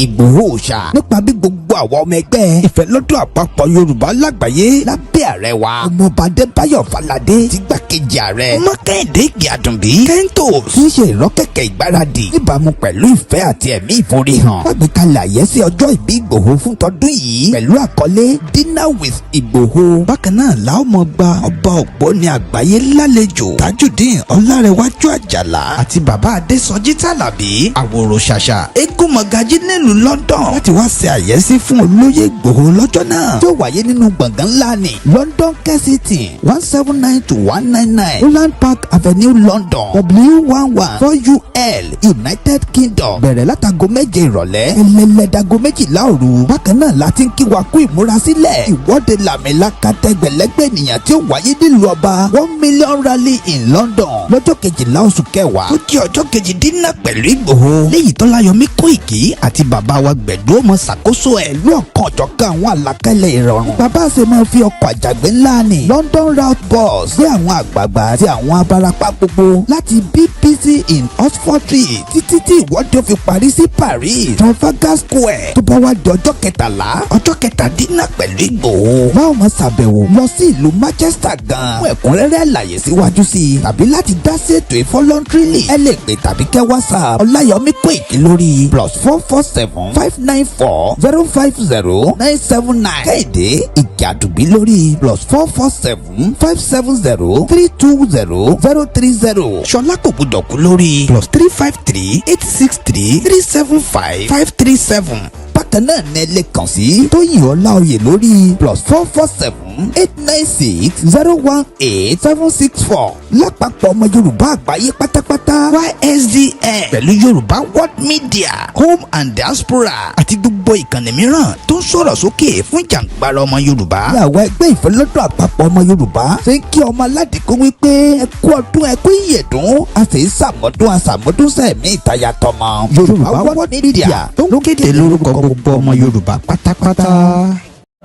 Ìgbòho Òòṣà nípa bí gbogbo àwọn ọmọ ẹgbẹ́ ìfẹ́lọ́dún àpapọ̀ Yorùbá lágbàáyé lábẹ́ ààrẹ wa ọmọọba Adébáyọ̀ Fáládé ti gbàkejì ààrẹ ọmọ Kẹ́hìndé Ìgè-Àdùnbí Kentos tí ń ṣe ìrọ́kẹ̀kẹ̀ ìgbáradì níbàámu pẹ̀lú ìfẹ́ àti ẹ̀mí ìforihàn lágbèkalẹ̀ àyẹ́sí ọjọ́ ìbí Ìgbòho fún tọdún yìí pẹ̀lú àkọlé Dinner with Ìgbòho. bákan náà la ó mọ gba ọba Ògbóni àgbáyé lálejò Tajudeen Ọlárẹ̀wájú Àjàlá àti bàbá Adésọjí Tàlàbí àwòrò ṣàṣà eégún mọ̀gájí nílùú London láti wá ṣe àyẹ́sí fún olóyè Ìgbòho lọ́jọ́ náà tí ó wáyé nínú gbọ̀ngàn ńlá ní London Kensington 179 to 199 Holland Park Avenue London W11 4UL United Kingdom bẹ̀rẹ̀ látago 7 ìrọ̀lẹ́ ẹlẹ́lẹ́dago 12 òru. bákan náà láti ń kí wa kú ìmúrasílẹ̀ ìwọ́de làmìlaka tẹgbẹ̀lẹ́gbẹ̀ ènìyàn tí ó wáyé nílùú ọba 1 million rally in London lọ́jọ́ 12 oṣù kẹwàá tó jẹ́ ọjọ́ kejì dínà pẹ̀lú Ìgbòho léyìí Tọ́láyọmí Kóìkì àti bàbá wa Gbẹ̀du ọmọ ṣàkóso ẹ̀ lú ọ̀kan ọ̀jọ̀kan àwọn àlàkalẹ̀ ìrọ̀rùn. bàbá ṣe máa fi ọkọ̀ àjàgbé ńlá ní London route bus gbé àwọn àgbààgbà àti àwọn abarapá gbogbo láti BBC in Oxford Street títí tí ìwọ́de fi parí sí Paris Trafalgar Square tó bá wá di ọjọ́ 13 ọjọ́ kẹtàdínà pẹ̀lú Ìgbòho. báwo máa ṣàbẹ̀wò lọ sí ìlú Manchester gan fún ẹ̀kúnrẹ́rẹ́ àlàyé síwájú sí i tàbí láti dá sí ètò ìfọlọ́ntírìlì ẹ lè pè tàbí kẹ́ WhatsApp Ọláyọmí Kóìkì lórí +447 594 050 979 Kẹ́hìndé Ìgè-Àdùnbí lórí +447 570 320 030 Ṣọlá kò gbọdọ̀ kú lórí +353 863 375 537. bákan náà ní ẹ lè kàn sí Tóyìn Ọláoyè lórí +447 896 018 764. lápapọ̀ ọmọ Yorùbá àgbáyé pátápátá YSDN pẹ̀lú Yorùbá World Media Home and Diaspora àti gbogbo ìkànnì mìíràn tó ń sọ̀rọ̀ sókè fún ìjàǹgbara ọmọ Yorùbá. ní àwọn ẹgbẹ́ ìfẹ́lọ́dún àpapọ̀ ọmọ Yorùbá ṣe ń kí ọmọ aládìkú wípé ẹ kú ọdún ẹ kú ìyèdún a sì ń ṣàmọ́dún sẹ̀mí ìtayà tọmọ. Yorùbá World Media tó ń kéde lórúkọ gbogbo ọmọ Yorùbá pátápátá.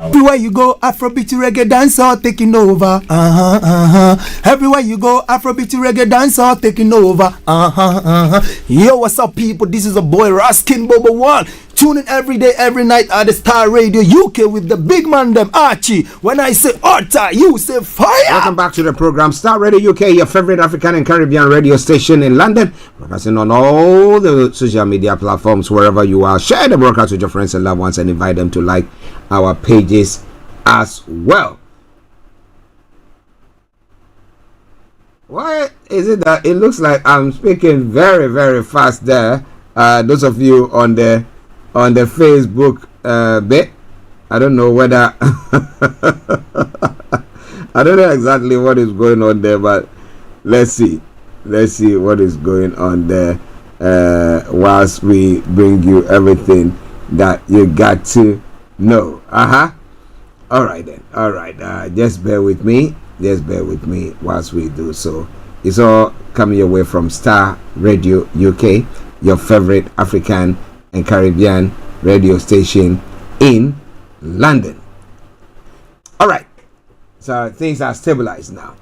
Everywhere you go, Afrobeat reggae dancehall taking over. Everywhere you go, Afrobeat reggae dancehall taking over. Yo, what's up, people? This is a boy Raskin Bobo One. Tune in every day, every night at the Starr Radio UK with the big man them Archie. When I say Orta, you say fire. Welcome back to the program Starr Radio UK, your favorite African and Caribbean radio station in London. Broadcasting on all the social media platforms wherever you are. Share the broadcast with your friends and loved ones and invite them to like our pages as well. Why is it that it looks like I'm speaking very, very fast there? Those of you on the on the Facebook bit. I don't know whether I don't know exactly what is going on there, but let's see what is going on there whilst we bring you everything that you got to know. All right then. All right. Just bear with me whilst we do so. It's all coming your way from Starr Radio UK, your favorite African and Caribbean radio station in London. All right. So things are stabilized now.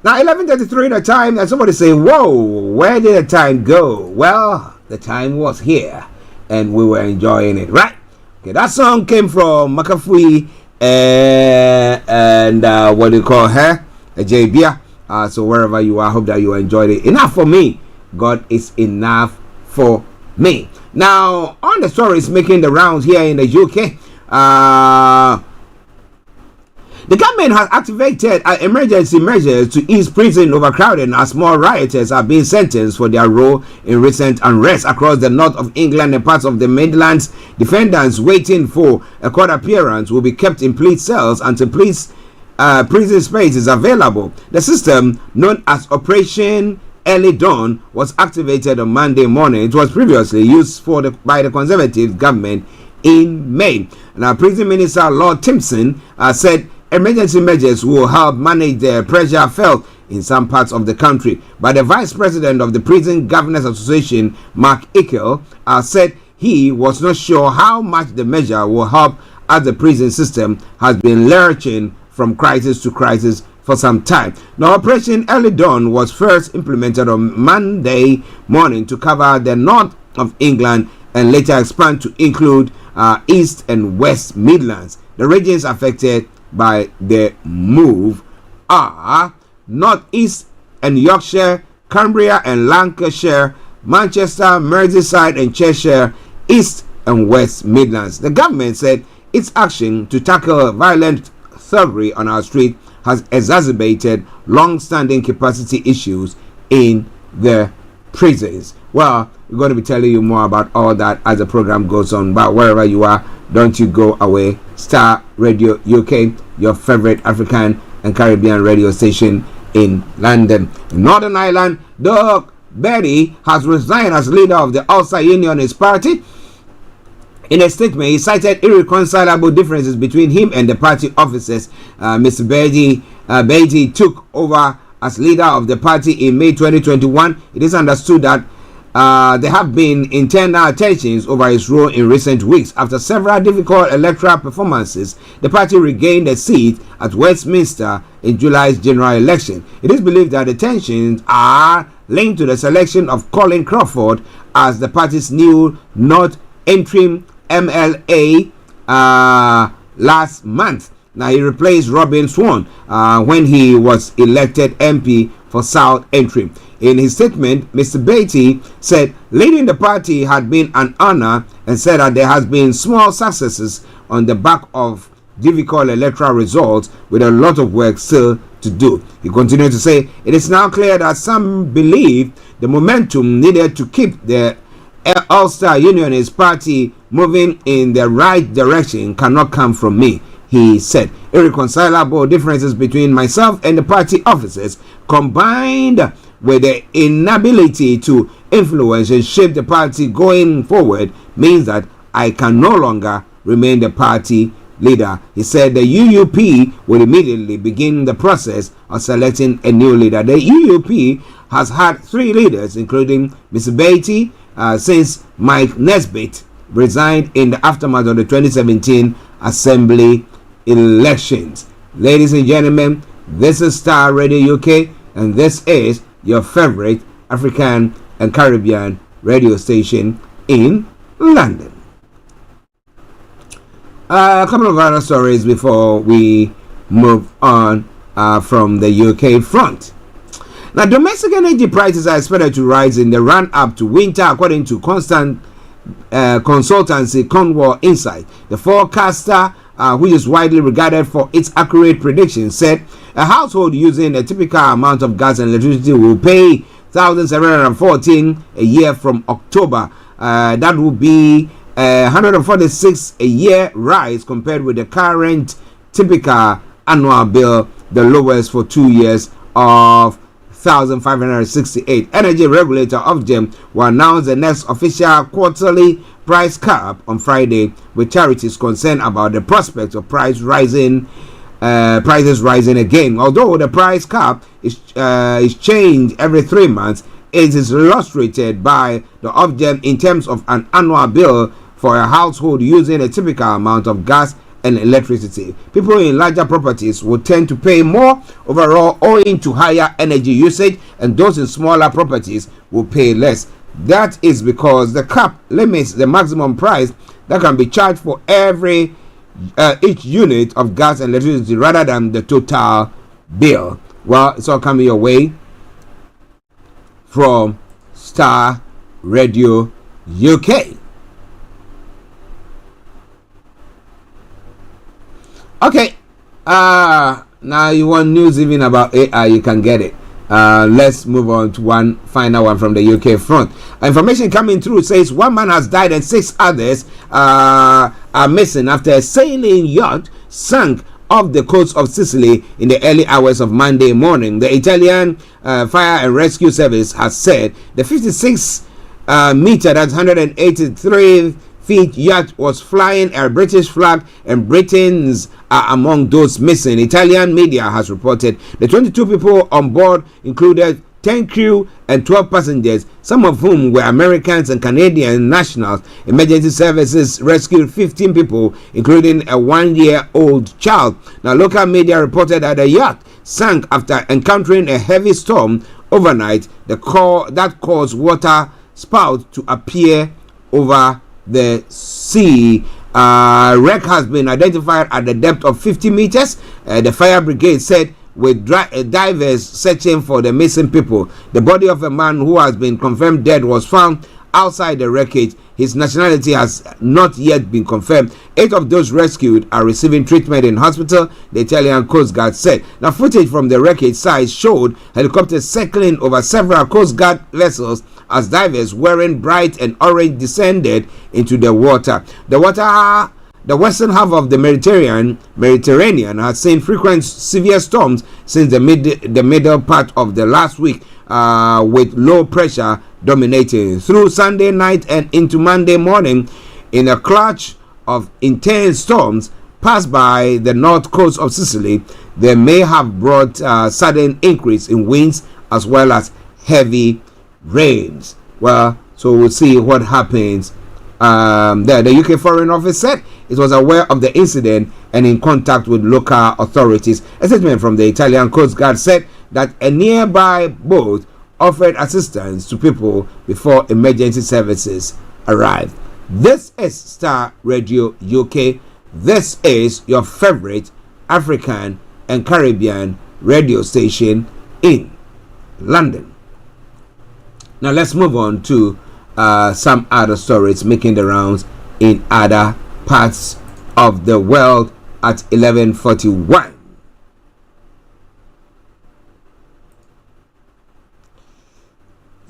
Now 11:33 the time, and somebody say, whoa, where did the time go? Well, the time was here and we were enjoying it, right? Okay, that song came from Makafui and what do you call her? JBia. So wherever you are, I hope that you enjoyed it. Enough for me. God is enough for me. Now, on the stories making the rounds here in the UK, the government has activated emergency measures to ease prison overcrowding as more rioters are being sentenced for their role in recent unrest across the north of England and parts of the Midlands. Defendants waiting for a court appearance will be kept in police cells until prison space is available. The system, known as Operation Early Dawn, was activated on Monday morning. It was previously used by the Conservative government in May. Now, Prison Minister Lord Timpson said emergency measures will help manage the pressure felt in some parts of the country. But the Vice President of the Prison Governors Association, Mark Ickle, said he was not sure how much the measure will help, as the prison system has been lurching from crisis to crisis for some time. Now, Operation Early Dawn was first implemented on Monday morning to cover the north of England and later expand to include East and West Midlands. The regions affected by the move are North East and Yorkshire, Cumbria and Lancashire, Manchester, Merseyside and Cheshire, East and West Midlands. The government said its action to tackle violent thuggery on our street has exacerbated long-standing capacity issues in the prisons. Well, we're going to be telling you more about all that as the program goes on, but wherever you are, don't you go away. Starr Radio UK, your favorite African and Caribbean radio station in London. In Northern Ireland, Doug Berry has resigned as leader of the Ulster Unionist Party. In a statement, he cited irreconcilable differences between him and the party officers. Mr. Beatty took over as leader of the party in May 2021. It is understood that there have been internal tensions over his role in recent weeks. After several difficult electoral performances, the party regained a seat at Westminster in July's general election. It is believed that the tensions are linked to the selection of Colin Crawford as the party's new North interim MLA last month. Now, he replaced Robin Swan when he was elected MP for South interim. In his statement, Mr. Beatty said leading the party had been an honor and said that there has been small successes on the back of difficult electoral results with a lot of work still to do. He continued to say it is now clear that some believe the momentum needed to keep the Ulster Unionist Party moving in the right direction cannot come from me. He said irreconcilable differences between myself and the party officers, combined with the inability to influence and shape the party going forward, means that I can no longer remain the party leader. He said the UUP will immediately begin the process of selecting a new leader. The UUP has had 3 leaders, including Mr. Beatty, since Mike Nesbitt resigned in the aftermath of the 2017 Assembly elections. Ladies and gentlemen, this is Starr Radio UK, and this is your favorite African and Caribbean radio station in London. A couple of other stories before we move on from the UK front. Now, domestic energy prices are expected to rise in the run-up to winter, according to consultancy Cornwall Insight. The forecaster, which is widely regarded for its accurate predictions, said a household using a typical amount of gas and electricity will pay $1,714 a year from October. That will be 146 a year rise compared with the current typical annual bill, the lowest for 2 years of 1,568. Energy regulator Ofgem will announce the next official quarterly price cap on Friday, with charities concerned about the prospect of prices rising again. Although the price cap is changed every 3 months, it is illustrated by the Ofgem in terms of an annual bill for a household using a typical amount of gas and electricity. People in larger properties will tend to pay more overall owing to higher energy usage, and those in smaller properties will pay less. That is because the cap limits the maximum price that can be charged for each unit of gas and electricity rather than the total bill. Well, it's all coming your way from Starr Radio UK. Okay, now you want news even about AI, you can get it. Let's move on to one final one from the UK front. Information coming through says one man has died and 6 others are missing after a sailing yacht sank off the coast of Sicily in the early hours of Monday morning. The Italian Fire and Rescue Service has said the 56 meter, that's 183 feet yacht was flying a British flag, and Britons are among those missing. Italian media has reported the 22 people on board included 10 crew and 12 passengers, some of whom were Americans and Canadian nationals. Emergency services rescued 15 people, including a 1-year-old child. Now, local media reported that the yacht sank after encountering a heavy storm overnight that caused water spouts to appear over the sea. Wreck has been identified at the depth of 50 meters. The fire brigade said, with divers searching for the missing people. The body of a man who has been confirmed dead was found outside the wreckage. His nationality has not yet been confirmed. 8 of those rescued are receiving treatment in hospital, the Italian Coast Guard said. Now, footage from the wreckage site showed helicopters circling over several Coast Guard vessels as divers wearing bright and orange descended into the water. The western half of the Mediterranean has seen frequent severe storms since the middle part of the last week, with low pressure dominating through Sunday night and into Monday morning. In a clutch of intense storms passed by the north coast of Sicily, they may have brought sudden increase in winds as well as heavy rains. Well, so we'll see what happens. The UK Foreign Office said it was aware of the incident and in contact with local authorities. A statement from the Italian Coast Guard said that a nearby boat offered assistance to people before emergency services arrived. This is Starr Radio UK. This is your favorite African and Caribbean radio station in London. Now let's move on to some other stories making the rounds in other parts of the world at 11:41.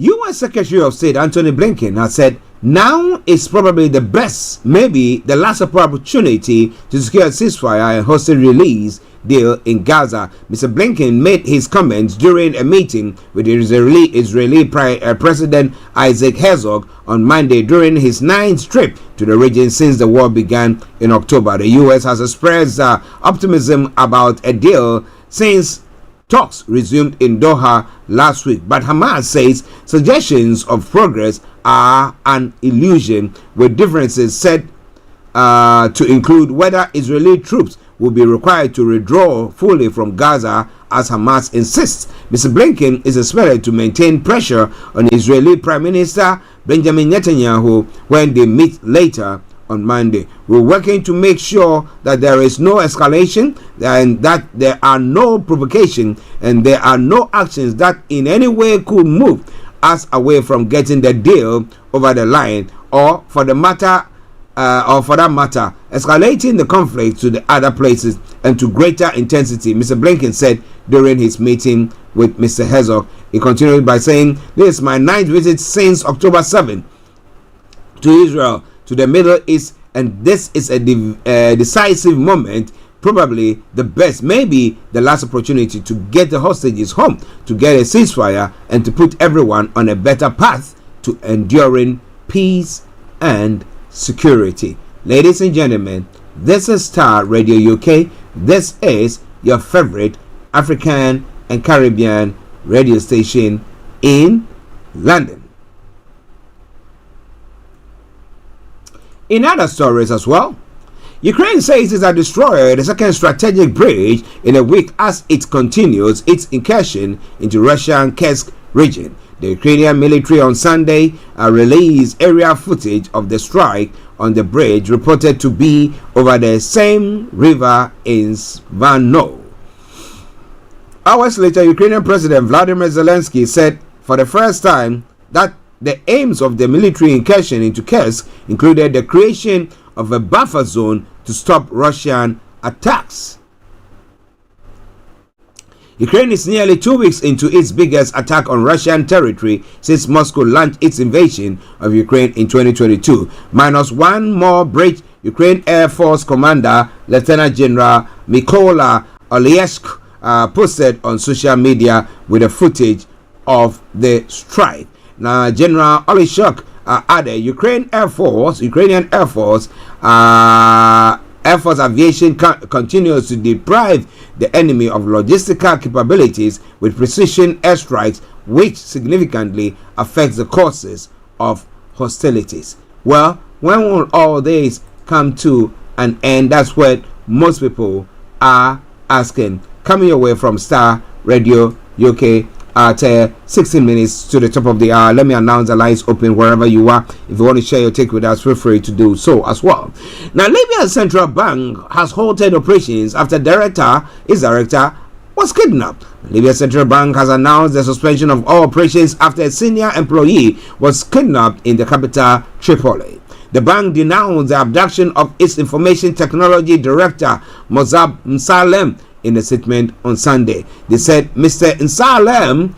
U.S. Secretary of State Antony Blinken has said now is probably the best, maybe the last opportunity to secure a ceasefire and hostage release deal in Gaza. Mr. Blinken made his comments during a meeting with the Israeli President Isaac Herzog on Monday during his 9th trip to the region since the war began in October. The U.S. has expressed optimism about a deal since talks resumed in Doha last week, but Hamas says suggestions of progress are an illusion, with differences said to include whether Israeli troops will be required to withdraw fully from Gaza as Hamas insists. Mr. Blinken is expected to maintain pressure on Israeli Prime Minister Benjamin Netanyahu when they meet later on Monday. We're working to make sure that there is no escalation and that there are no provocation and there are no actions that in any way could move us away from getting the deal over the line, or for that matter, escalating the conflict to the other places and to greater intensity, Mr. Blinken said during his meeting with Mr. Herzog. He continued by saying, "This is my 9th visit since October 7 to Israel to the Middle East, and this is a decisive moment, probably the best, maybe the last opportunity to get the hostages home, to get a ceasefire, and to put everyone on a better path to enduring peace and security. Ladies and gentlemen, this is Star Radio UK. This is your favorite African and Caribbean radio station in London. In other stories as well, Ukraine says it has destroyed a second strategic bridge in a week as it continues its incursion into Russian Kursk region. The Ukrainian military on Sunday released aerial footage of the strike on the bridge, reported to be over the same river in Svano. Hours later, Ukrainian President Vladimir Zelensky said for the first time that the aims of the military incursion into Kursk included the creation of a buffer zone to stop Russian attacks. Ukraine is nearly 2 weeks into its biggest attack on Russian territory since Moscow launched its invasion of Ukraine in 2022. Minus one more breach, Ukraine Air Force Commander Lieutenant General Mykola Oliesk posted on social media with the footage of the strike. Now, General Oliesk added, Ukrainian Air Force aviation continues to deprive the enemy of logistical capabilities with precision airstrikes, which significantly affects the causes of hostilities. Well, when will all this come to an end? That's what most people are asking. Coming away from Star Radio UK at 16 minutes to the top of the hour. Let me announce the lines open wherever you are. If you want to share your take with us, feel free to do so as well. Now, Libya's central bank has halted operations after its director was kidnapped. Libya's central bank has announced the suspension of all operations after a senior employee was kidnapped in the capital, Tripoli. The bank denounced the abduction of its information technology director, Mozab Msalem, in a statement on Sunday. They said Mr. Nsalem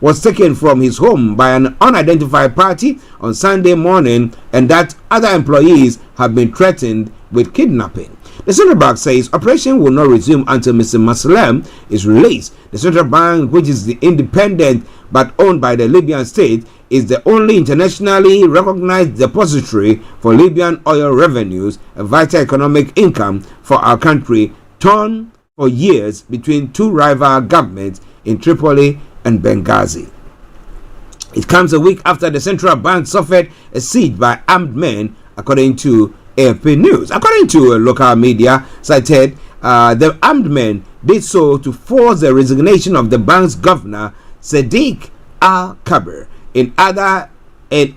was taken from his home by an unidentified party on Sunday morning, and that other employees have been threatened with kidnapping. The central bank says operation will not resume until Mr. Nsalem is released. The central bank, which is the independent but owned by the Libyan state, is the only internationally recognized depository for Libyan oil revenues, a vital economic income for our country, torn for years between two rival governments in Tripoli and Benghazi. It comes a week after the central bank suffered a siege by armed men, according to AFP News. According to a local media cited, the armed men did so to force the resignation of the bank's governor, Sadiq Al-Kabir, in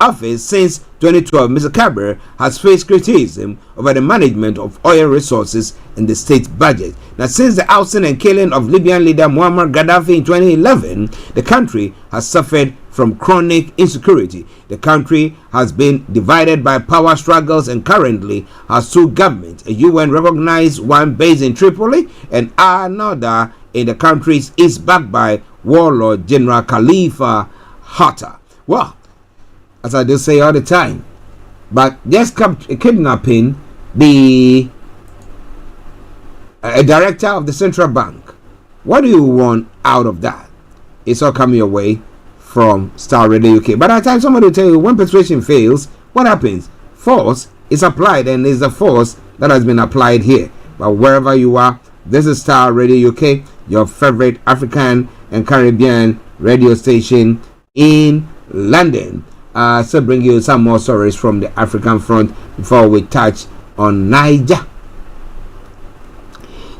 office since 2012. Mr. Kabir has faced criticism over the management of oil resources in the state budget. Now, since the ousting and killing of Libyan leader Muammar Gaddafi in 2011, the country has suffered from chronic insecurity. The country has been divided by power struggles and currently has two governments, a UN-recognized one based in Tripoli and another in the country's east, backed by warlord General Khalifa Haftar. Well, as I do say all the time, but just kidnapping the director of the central bank. What do you want out of that? It's all coming your way from Star Radio UK. By that time, somebody will tell you when persuasion fails, what happens? Force is applied, and it's the force that has been applied here. But wherever you are, this is Star Radio UK, your favorite African and Caribbean radio station in London. So bring you some more stories from the African front before we touch on Niger.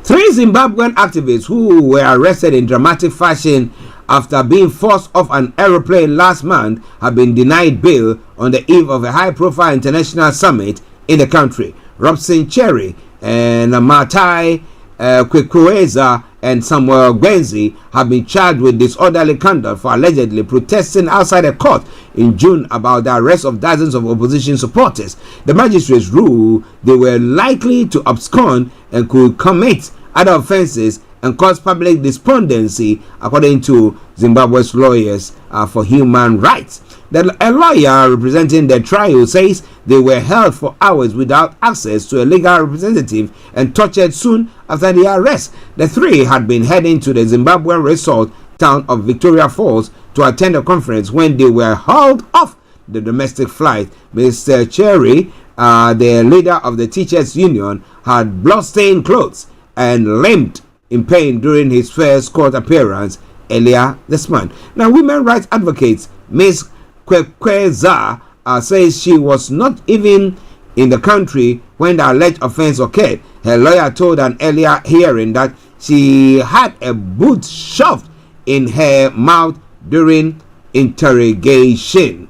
3 Zimbabwean activists who were arrested in dramatic fashion after being forced off an aeroplane last month have been denied bail on the eve of a high-profile international summit in the country. Robson Cherry and Matai Kwekueza and Samuel Gwenzi have been charged with disorderly conduct for allegedly protesting outside a court in June about the arrest of dozens of opposition supporters. The magistrates ruled they were likely to abscond and could commit other offenses and cause public despondency, according to Zimbabwe's lawyers for human rights. A lawyer representing the trio says they were held for hours without access to a legal representative and tortured soon after the arrest. The three had been heading to the Zimbabwean resort town of Victoria Falls to attend a conference when they were hauled off the domestic flight. Mr. Cherry, the leader of the teachers union, had blood-stained clothes and limped in pain during his first court appearance earlier this month. Now, women rights advocate Ms. Kwekweza says she was not even in the country when the alleged offense occurred. Her lawyer told an earlier hearing that she had a boot shoved in her mouth during interrogation.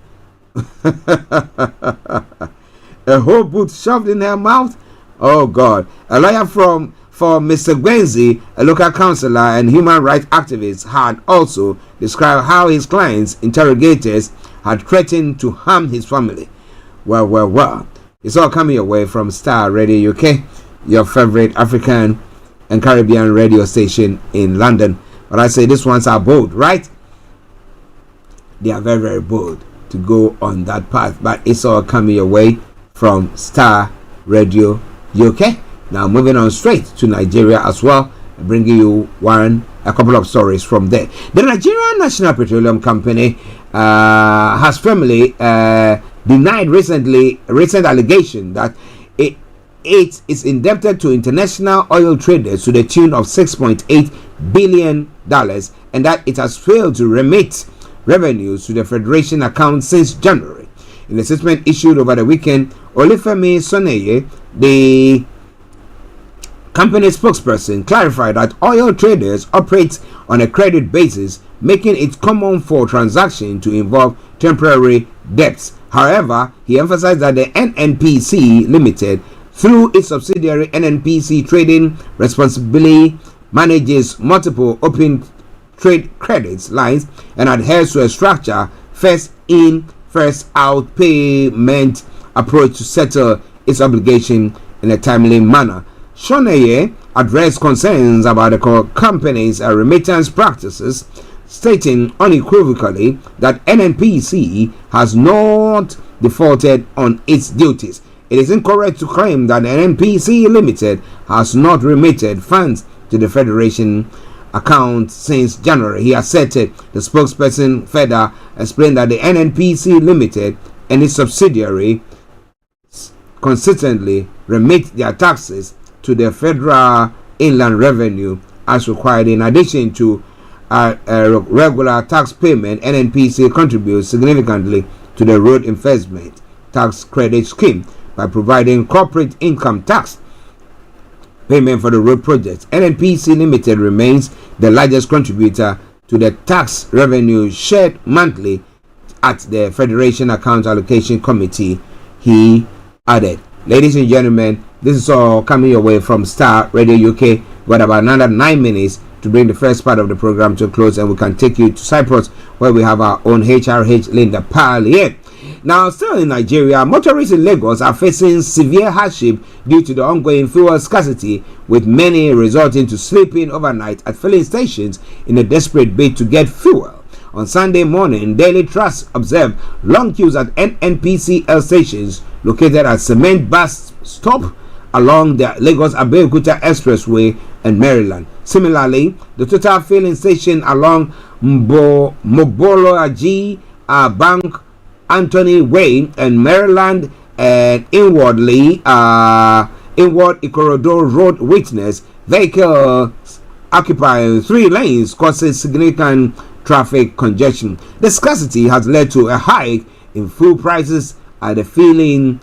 A whole boot shoved in her mouth? Oh God. A lawyer for Mr. Gwenzi, a local councillor and human rights activist, had also described how his clients, interrogators, had threatened to harm his family. Well. It's all coming away from Starr Radio UK, your favorite African and Caribbean radio station in London. But I say these ones are bold, right? They are very, very bold to go on that path. But it's all coming away from Starr Radio UK. Now moving on straight to Nigeria as well, bringing you a couple of stories from there. The Nigerian National Petroleum Company has firmly denied recent allegation that it is indebted to international oil traders to the tune of $6.8 billion and that it has failed to remit revenues to the Federation account since January. In a statement issued over the weekend, Olufemi Soneye, the company spokesperson, clarified that oil traders operate on a credit basis, making it common for transactions to involve temporary debts. However, he emphasized that the NNPC Limited, through its subsidiary NNPC Trading Responsibly, manages multiple open trade credits lines and adheres to a structure first in, first out payment approach to settle its obligation in a timely manner. Shoneye addressed concerns about the company's remittance practices, stating unequivocally that NNPC has not defaulted on its duties. It is incorrect to claim that NNPC Limited has not remitted funds to the Federation account since January, he asserted. The spokesperson further explained that the NNPC Limited and its subsidiary consistently remit their taxes to the Federal Inland Revenue as required. In addition to regular tax payment, NNPC contributes significantly to the Road Investment Tax Credit Scheme by providing corporate income tax payment for the road projects. NNPC Limited remains the largest contributor to the tax revenue shared monthly at the Federation Account Allocation Committee, he added. Ladies and gentlemen, this is all coming your way from Starr Radio UK. We've got about another 9 minutes to bring the first part of the program to a close, and we can take you to Cyprus, where we have our own HRH Linda Pallien. Now, still in Nigeria, motorists in Lagos are facing severe hardship due to the ongoing fuel scarcity, with many resorting to sleeping overnight at filling stations in a desperate bid to get fuel. On Sunday morning, Daily Trust observed long queues at NNPCL stations located at Cement Bus Stop along the Lagos-Abeokuta Expressway in Maryland. Similarly, the Total filling station along Moboloaji Bank Anthony Way in Maryland and inward Ikorodo Road witnessed vehicles occupying 3 lanes, causing significant traffic congestion. The scarcity has led to a hike in fuel prices at the filling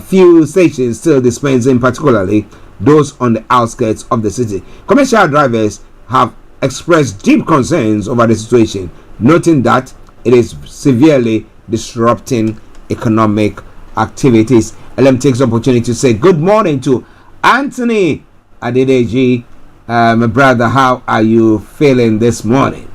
fuel stations still dispensing, particularly those on the outskirts of the city. Commercial drivers have expressed deep concerns over the situation, noting that it is severely disrupting economic activities. And let me take this opportunity to say good morning to Anthony Adedeji. My brother, how are you feeling this morning?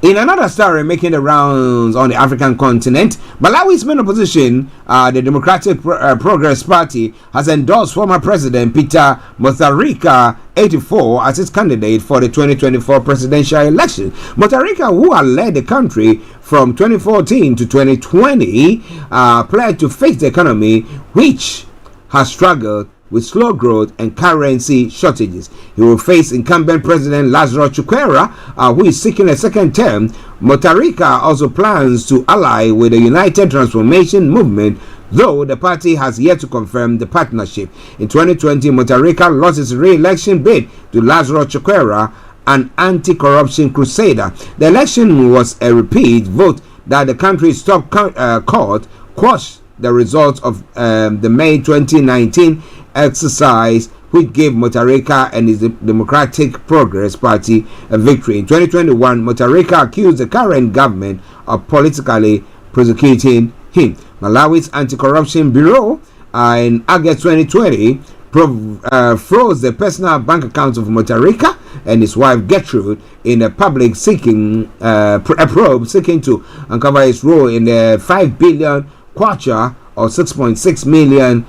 In another story making the rounds on the African continent, Malawi's main opposition, the Democratic Progress Party, has endorsed former President Peter Mutharika 84 as its candidate for the 2024 presidential election. Mutharika, who had led the country from 2014 to 2020, pledged to fix the economy, which has struggled with slow growth and currency shortages. He will face incumbent President Lazarus Chakwera, who is seeking a second term. Mutharika also plans to ally with the United Transformation Movement, though the party has yet to confirm the partnership. In 2020, Mutharika lost his re-election bid to Lazarus Chakwera, an anti-corruption crusader. The election was a repeat vote that the country's top court quashed the results of the May 2019 exercise, which gave Mutharika and his Democratic Progress Party a victory. In 2021, Mutharika accused the current government of politically prosecuting him. Malawi's Anti-Corruption Bureau in August 2020 froze the personal bank accounts of Mutharika and his wife Gertrude in a public probe seeking to uncover his role in the 5 billion kwacha or $6.6 million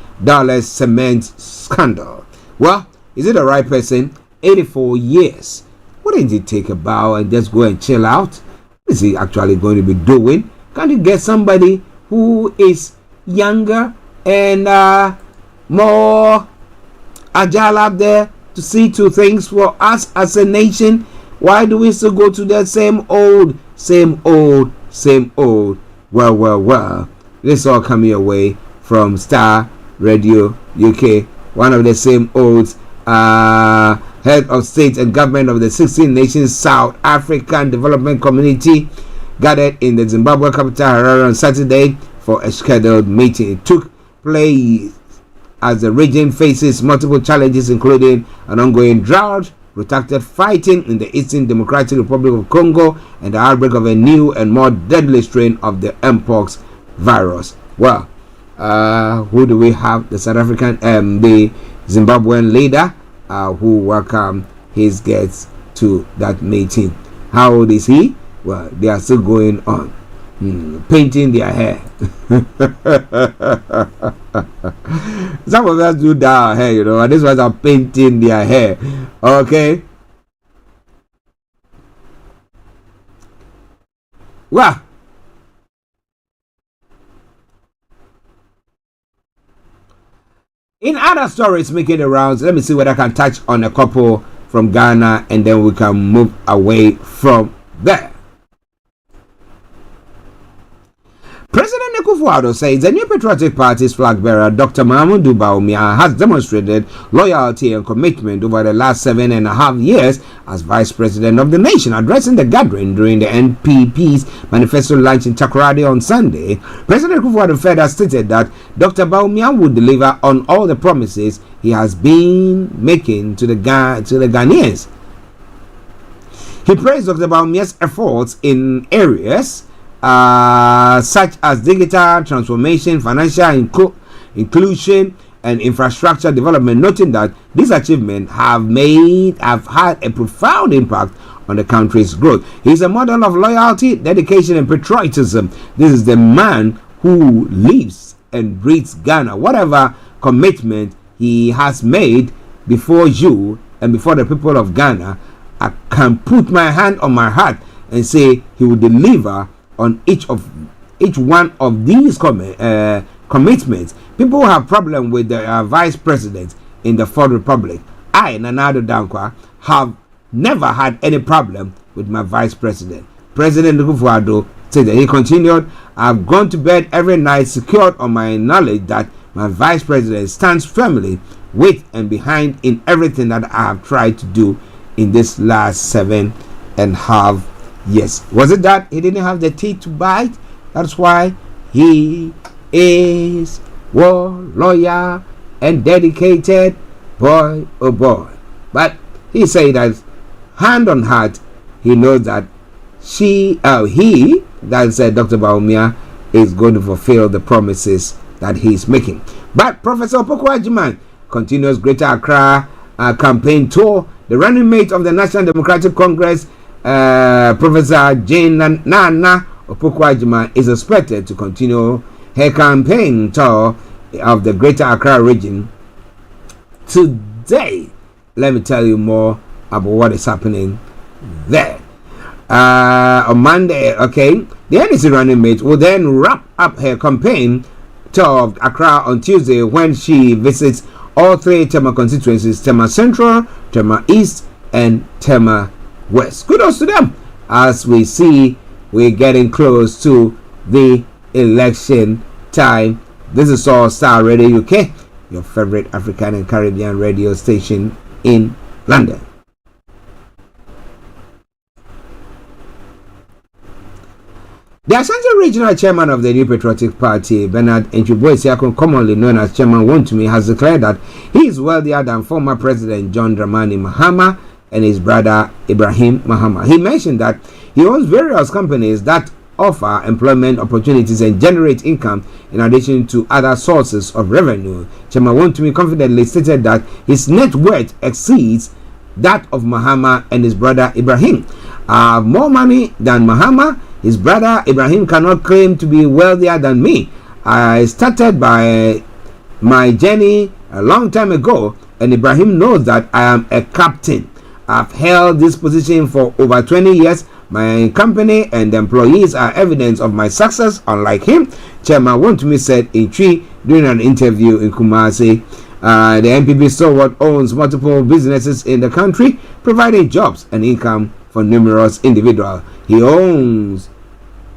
cement scandal. Well, is it the right person? 84 years. What did he take about and just go and chill out? What is he actually going to be doing? Can't you get somebody who is younger and more agile out there to see to things for us as a nation? Why do we still go to the same old? Well. This all coming away from Starr Radio UK, one of the same old head of state and government of the 16 Nations South African Development Community gathered in the Zimbabwe capital Harare on Saturday for a scheduled meeting. It took place as the region faces multiple challenges, including an ongoing drought, protracted fighting in the Eastern Democratic Republic of Congo, and the outbreak of a new and more deadly strain of the Mpox virus. Well, who do we have? The South African, the Zimbabwean leader who welcomed his guests to that meeting. How old is he? Well, they are still going on painting their hair. Some of us do that hair, you know, and these ones are painting their hair. Okay. Well, in other stories making the rounds, let me see whether I can touch on a couple from Ghana and then we can move away from there. President Akufo-Addo says the new Patriotic Party's flag bearer, Dr. Mahamudu Bawumia, has demonstrated loyalty and commitment over the last 7.5 years as Vice President of the nation. Addressing the gathering during the NPP's manifesto launch in Takoradi on Sunday, President Akufo-Addo further stated that Dr. Bawumia would deliver on all the promises he has been making to the Ghanaians. He praised Dr. Bawumia's efforts in areas such as digital transformation, financial inclusion, and infrastructure development, noting that these achievements have had a profound impact on the country's growth. He is a model of loyalty, dedication, and patriotism. This is the man who lives and breathes Ghana. Whatever commitment he has made before you and before the people of Ghana, I can put my hand on my heart and say he will deliver on each one of these commitments. People have problem with the vice president in the Fourth Republic. I, Nana Addo Dankwa, have never had any problem with my vice president. President Akufo-Addo said that he continued, I've gone to bed every night secured on my knowledge that my vice president stands firmly with and behind in everything that I have tried to do in this last 7.5 years. Was it that he didn't have the teeth to bite? That's why he is loyal and dedicated. Boy, oh boy. But he said that hand on heart, he knows that Dr. Bawumia, is going to fulfill the promises that he is making. But Professor Opoku Agyeman continues Greater Accra campaign tour. The running mate of the National Democratic Congress, Professor Jane Nana Opoku Agyeman, is expected to continue her campaign tour of the Greater Accra region. Today, let me tell you more about what is happening there. On Monday, okay, the NDC running mate will then wrap up her campaign tour of Accra on Tuesday when she visits all three Tema constituencies: Tema Central, Tema East, and Tema West. Kudos to them. As we see, we're getting close to the election time. This is all Star Radio UK, your favorite African and Caribbean radio station in London. The Ashanti Regional Chairman of the New Patriotic Party, Bernard Enchuboisiakon, commonly known as Chairman Wontumi, has declared that he is wealthier than former President John Dramani Mahama and his brother Ibrahim Mahama. He mentioned that he owns various companies that offer employment opportunities and generate income in addition to other sources of revenue. Chairman Wontumi confidently stated that his net worth exceeds that of Mahama and his brother Ibrahim. I have more money than Mahama. His brother Ibrahim cannot claim to be wealthier than me. I started by my journey a long time ago, and Ibrahim knows that I am a captain. I've held this position for over 20 years. My company and employees are evidence of my success, unlike him, Chairman Wontumi said in Tree during an interview in Kumasi. The NPP stalwart owns multiple businesses in the country, providing jobs and income for numerous individuals. He owns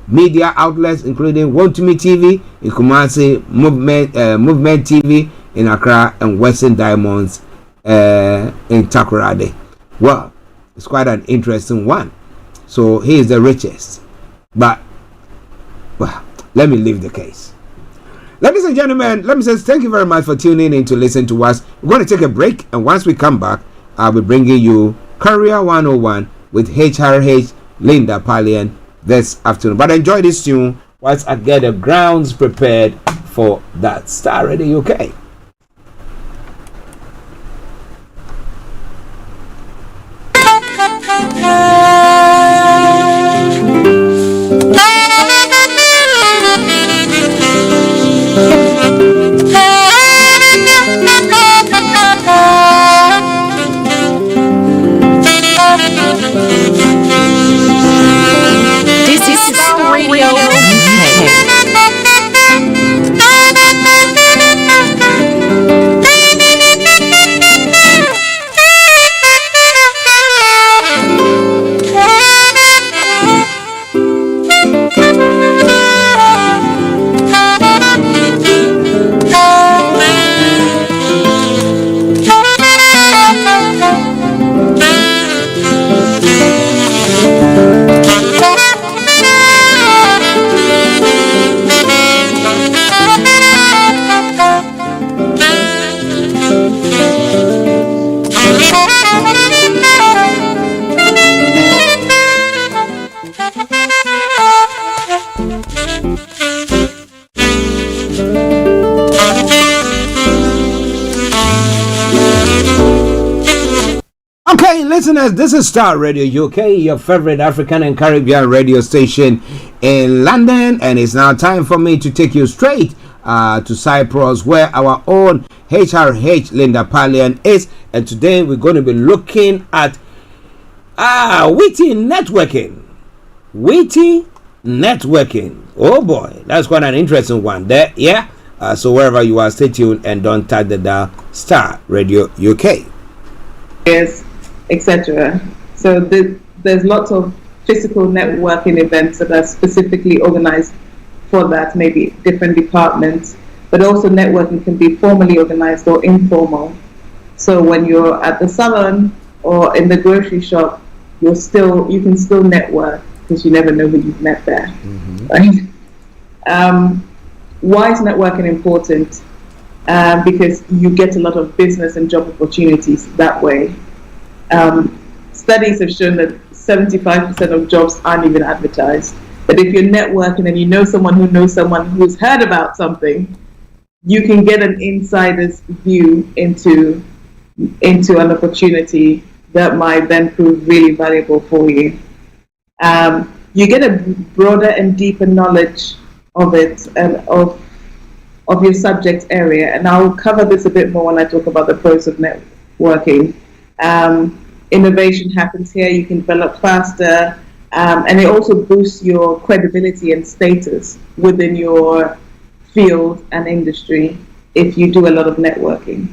media outlets including Wontumi TV in Kumasi, Movement TV in Accra, and Western Diamonds in Takoradi. Well, it's quite an interesting one. So he is the richest. But, well, let me leave the case. Ladies and gentlemen, let me say thank you very much for tuning in to listen to us. We're going to take a break, and once we come back, I'll be bringing you Career 101 with HRH Linda Pallien this afternoon. But enjoy this tune whilst I get the grounds prepared for that. Star Radio UK. This is Starr Radio UK. Okay, listeners, this is Star Radio UK, your favorite African and Caribbean radio station in London, and it's now time for me to take you straight to Cyprus, where our own HRH Linda Pallien is, and today we're going to be looking at witty networking. Witty networking. Oh boy, that's quite an interesting one there, yeah? So wherever you are, stay tuned and don't tag the dial. Star Radio UK. Yes, etc. So there's lots of physical networking events that are specifically organized for that, maybe different departments, but also networking can be formally organized or informal. So when you're at the salon or in the grocery shop, you can still network because you never know who you've met there. Mm-hmm. Right? Why is networking important? Because you get a lot of business and job opportunities that way. Studies have shown that 75% of jobs aren't even advertised. But if you're networking and you know someone who knows someone who's heard about something, you can get an insider's view into an opportunity that might then prove really valuable for you. You get a broader and deeper knowledge of it and of your subject area, and I'll cover this a bit more when I talk about the pros of networking. Innovation happens here. You can develop faster, and it also boosts your credibility and status within your field and industry if you do a lot of networking.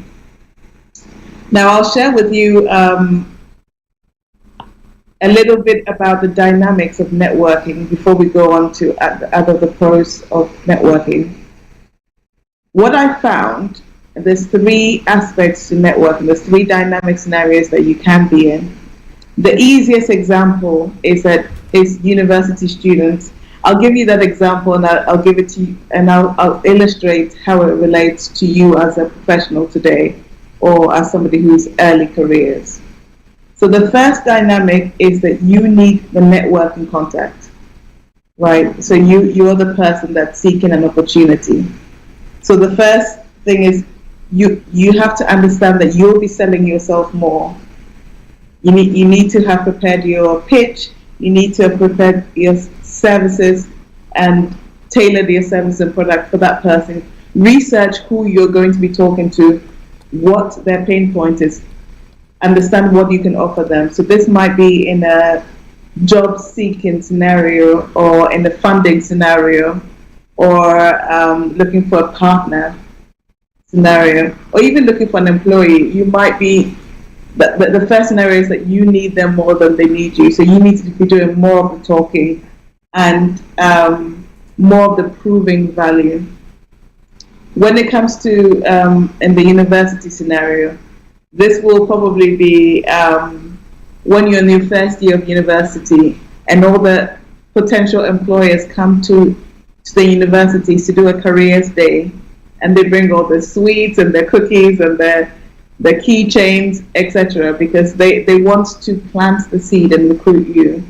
Now, I'll share with you a little bit about the dynamics of networking before we go on to other the pros of networking. What I found, there's 3 aspects to networking. There's 3 dynamic scenarios that you can be in. The easiest example is university students. I'll give you that example, and I'll give it to you, and I'll illustrate how it relates to you as a professional today, or as somebody who's early careers. So the first dynamic is that you need the networking contact, right? So you're the person that's seeking an opportunity. So the first thing is you have to understand that you'll be selling yourself more. You need to have prepared your pitch. You need to have prepared your services and tailored your service and product for that person. Research who you're going to be talking to, what their pain point is. Understand what you can offer them. So this might be in a job seeking scenario, or in the funding scenario, or looking for a partner scenario, or even looking for an employee. You might be, the first scenario is that you need them more than they need you. So you need to be doing more of the talking and more of the proving value. When it comes to in the university scenario, this will probably be when you're in your first year of university and all the potential employers come to the universities to do a careers day, and they bring all the sweets and their cookies and their keychains, etc., because they want to plant the seed and recruit you.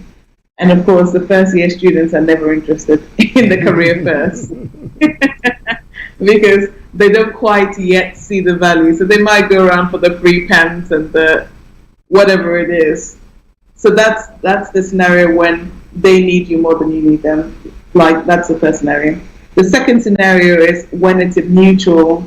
And of course, the first year students are never interested in the career first because they don't quite yet see the value. So they might go around for the free pens and the whatever it is. So that's the scenario when they need you more than you need them. Like, that's the first scenario. The second scenario is when it's a mutual,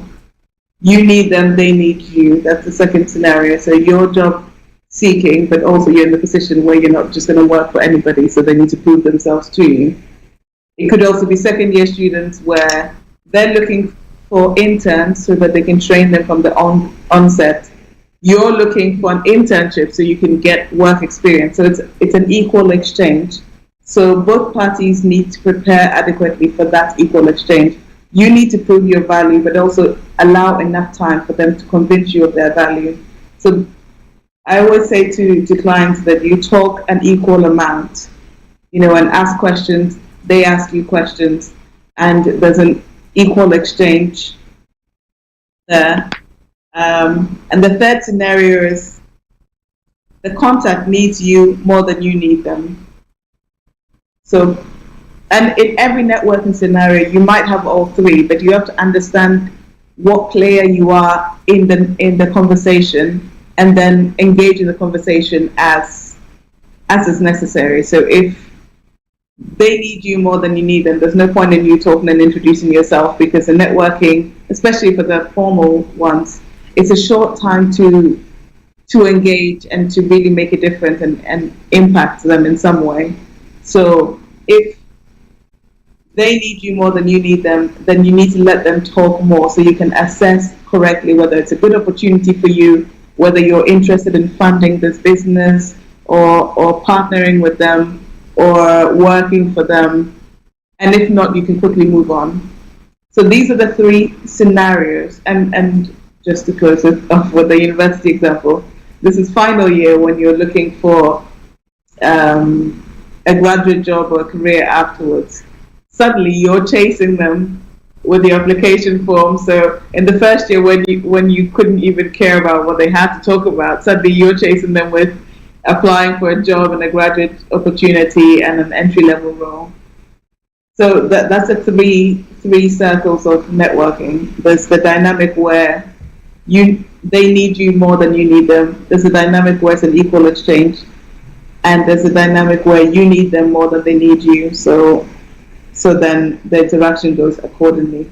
you need them, they need you. That's the second scenario. So you're job seeking, but also you're in the position where you're not just going to work for anybody, so they need to prove themselves to you. It could also be second year students where they're looking for interns so that they can train them from the onset. You're looking for an internship so you can get work experience. So it's an equal exchange. So both parties need to prepare adequately for that equal exchange. You need to prove your value, but also allow enough time for them to convince you of their value. So I always say to clients that you talk an equal amount, and ask questions, they ask you questions, and there's an equal exchange there. And the third scenario is the contact needs you more than you need them. So, and in every networking scenario, you might have all 3, but you have to understand what player you are in the conversation, and then engage in the conversation as is necessary. So if they need you more than you need them, there's no point in you talking and introducing yourself, because the networking, especially for the formal ones, it's a short time to engage and to really make a difference and impact them in some way. So if they need you more than you need them, then you need to let them talk more so you can assess correctly whether it's a good opportunity for you, whether you're interested in funding this business or partnering with them or working for them. And if not, you can quickly move on. So these are the 3 scenarios. And just to close it off with the university example, this is final year when you're looking for a graduate job or a career afterwards. Suddenly you're chasing them with the application form. So in the first year when you couldn't even care about what they had to talk about, suddenly you're chasing them with applying for a job and a graduate opportunity and an entry-level role. So that's the three circles of networking. There's the dynamic where they need you more than you need them. There's a dynamic where it's an equal exchange. And there's a dynamic where you need them more than they need you. So then the interaction goes accordingly.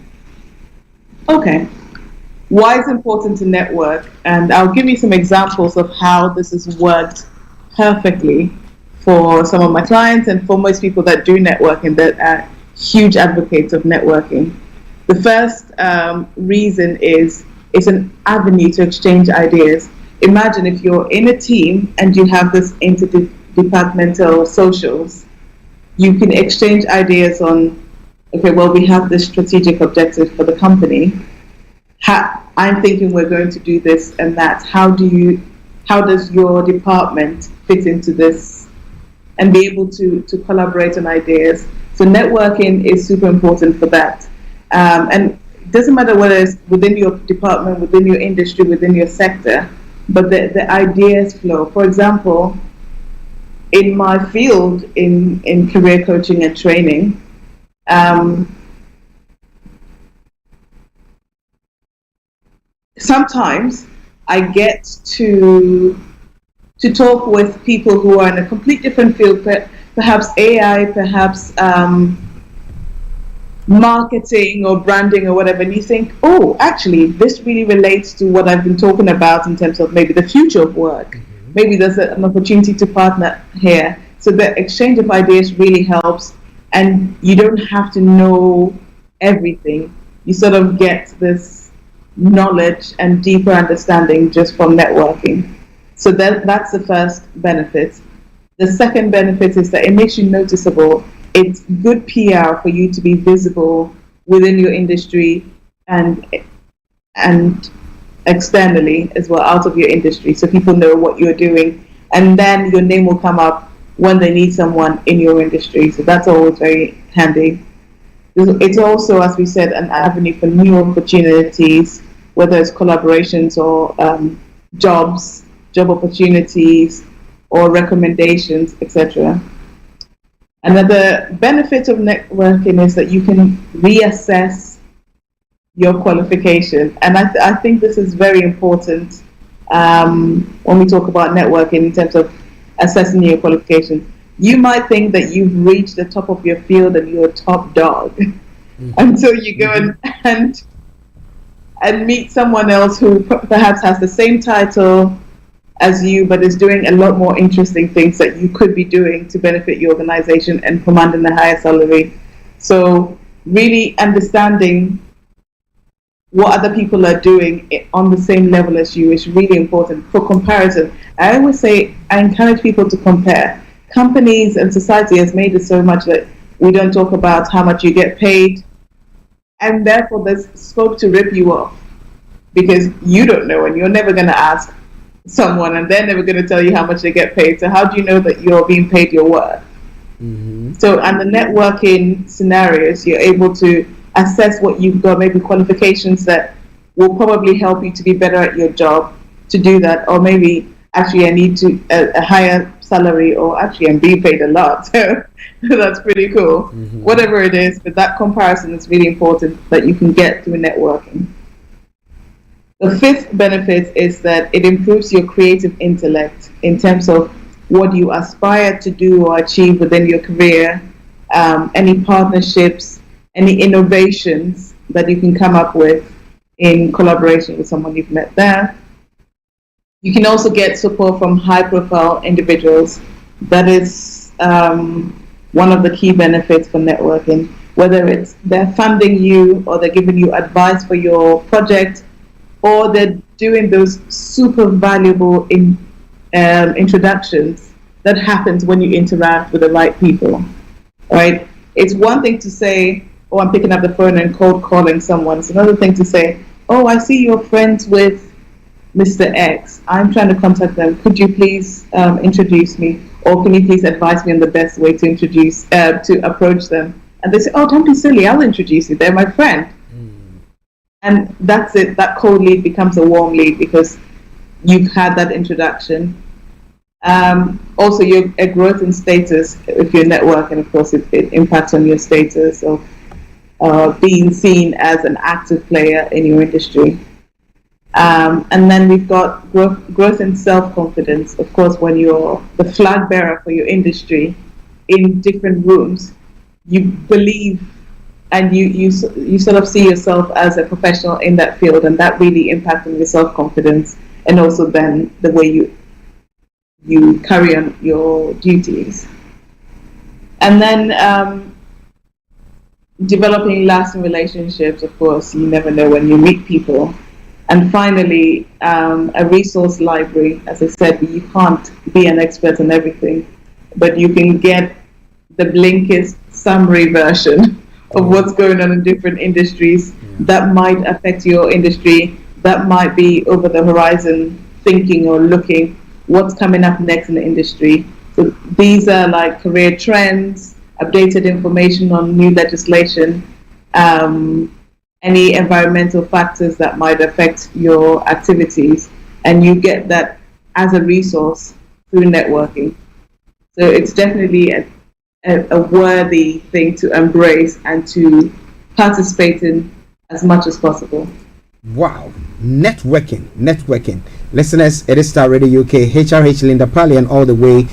Okay. why it's important to network, and I'll give you some examples of how this has worked perfectly for some of my clients and for most people that do networking, that are huge advocates of networking. The first reason is it's an avenue to exchange ideas. Imagine if you're in a team and you have this interdepartmental socials, you can exchange ideas on, okay, well, we have this strategic objective for the company. I'm thinking we're going to do this and that. How does your department fit into this? And be able to collaborate on ideas. So networking is super important for that. And it doesn't matter whether it's within your department, within your industry, within your sector, but the ideas flow. For example, in my field in career coaching and training, sometimes I get to talk with people who are in a complete different field, perhaps AI, perhaps marketing or branding or whatever, and you think, oh, actually, this really relates to what I've been talking about in terms of maybe the future of work. Mm-hmm. Maybe there's an opportunity to partner here. So the exchange of ideas really helps, and you don't have to know everything. You sort of get this knowledge and deeper understanding just from networking. So that's the first benefit. The second benefit is that it makes you noticeable. It's good PR for you to be visible within your industry and externally as well, out of your industry, so people know what you're doing. And then your name will come up when they need someone in your industry. So that's always very handy. It's also, as we said, an avenue for new opportunities, whether it's collaborations or job opportunities or recommendations, etc. Another benefit of networking is that you can reassess your qualification. And I think this is very important when we talk about networking in terms of assessing your qualifications. You might think that you've reached the top of your field and you're a top dog until you go and meet someone else who perhaps has the same title as you, but is doing a lot more interesting things that you could be doing to benefit your organization and commanding a higher salary. So really understanding what other people are doing on the same level as you is really important for comparison. I always say, I encourage people to compare. Companies and society has made it so much that we don't talk about how much you get paid, and therefore there's scope to rip you off because you don't know and you're never going to ask someone, and they're never going to tell you how much they get paid. So how do you know that you're being paid your worth? Mm-hmm. So, and the networking scenarios, you're able to assess what you've got, maybe qualifications that will probably help you to be better at your job to do that, or maybe actually I need a higher salary, or actually I'm being paid a lot. So that's pretty cool. Mm-hmm. Whatever it is, but that comparison is really important that you can get through networking. The fifth benefit is that it improves your creative intellect in terms of what you aspire to do or achieve within your career, any partnerships, any innovations that you can come up with in collaboration with someone you've met there. You can also get support from high-profile individuals. That is one of the key benefits for networking, whether it's they're funding you or they're giving you advice for your project, or they're doing those super valuable introductions that happens when you interact with the right people, right? It's one thing to say, oh, I'm picking up the phone and cold calling someone. It's another thing to say, oh, I see you're friends with Mr. X. I'm trying to contact them. Could you please introduce me? Or can you please advise me on the best way to approach them? And they say, oh, don't be silly, I'll introduce you. They're my friend. And that's it. That cold lead becomes a warm lead because you've had that introduction. Also, your growth in status, if you're networking, of course, it impacts on your status of being seen as an active player in your industry. And then we've got growth in self-confidence. Of course, when you're the flag bearer for your industry in different rooms, you believe and you sort of see yourself as a professional in that field, and that really impacts on your self-confidence, and also then the way you carry on your duties. And then developing lasting relationships, of course, you never know when you meet people. And finally, a resource library. As I said, you can't be an expert on everything, but you can get the Blinkist summary version of what's going on in different industries that might affect your industry, that might be over the horizon, thinking or looking what's coming up next in the industry. So these are like career trends, updated information on new legislation, any environmental factors that might affect your activities, and you get that as a resource through networking. So it's definitely a worthy thing to embrace and to participate in as much as possible. Wow, networking. Listeners, it is Starr Radio UK, HRH Linda Pallien all the way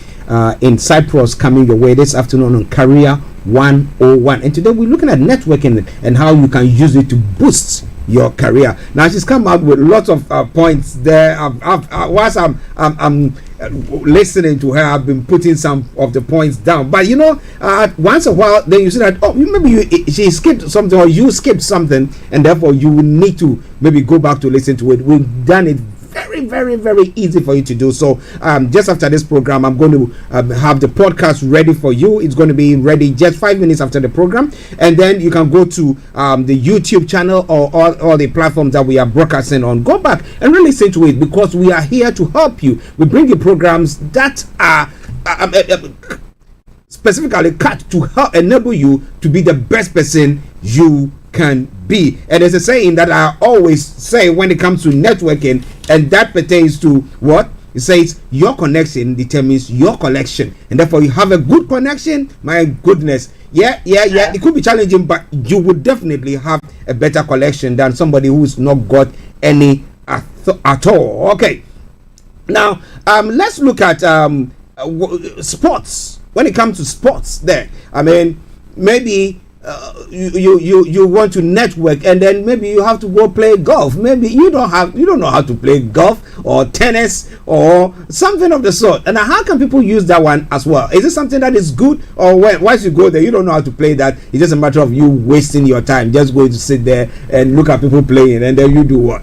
in Cyprus coming your way this afternoon on Career 101. And today we're looking at networking and how you can use it to boost your career. Now she's come out with lots of points there. Whilst I'm listening to her, I've been putting some of the points down. But you know, once a while, then you see that she skipped something or you skipped something, and therefore you will need to maybe go back to listen to it. We've done it very, very, very easy for you to do. So just after this program, I'm going to have the podcast ready for you. It's going to be ready just 5 minutes after the program, and then you can go to the YouTube channel or all the platforms that we are broadcasting on. Go back and really listen to it, because we are here to help you. We bring you programs that are specifically cut to help enable you to be the best person you can be. And there's a saying that I always say when it comes to networking, and that pertains to what? It says your connection determines your collection, and therefore you have a good connection. My goodness, yeah, it could be challenging, but you would definitely have a better collection than somebody who's not got any at all. Okay, now let's look at sports. When it comes to sports, there, I mean, maybe you want to network, and then maybe you have to go play golf. Maybe you don't know how to play golf or tennis or something of the sort. And how can people use that one as well? Is it something that is good, or once you go there you don't know how to play that, it's just a matter of you wasting your time just going to sit there and look at people playing, and then you do what?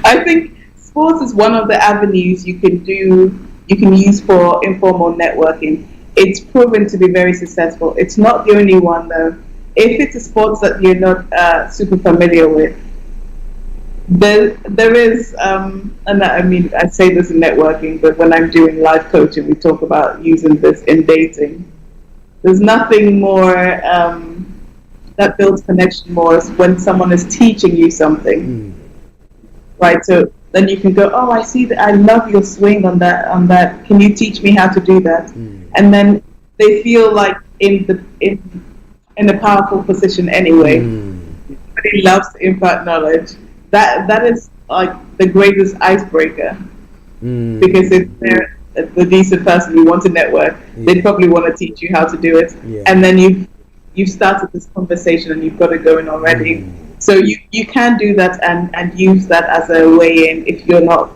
I think sports is one of the avenues you can use for informal networking. It's proven to be very successful. It's not the only one, though. If it's a sport that you're not super familiar with, there is, and I mean, I say this in networking, but when I'm doing life coaching, we talk about using this in dating. There's nothing more that builds connection more is when someone is teaching you something, right? So then you can go, oh, I see that, I love your swing on that. Can you teach me how to do that? And then they feel like in a powerful position anyway. Everybody loves to impart knowledge. That is like the greatest icebreaker, because if they're a decent person you want to network, they'd probably want to teach you how to do it. And then you've started this conversation and you've got it going already. So you can do that and use that as a way in if you're not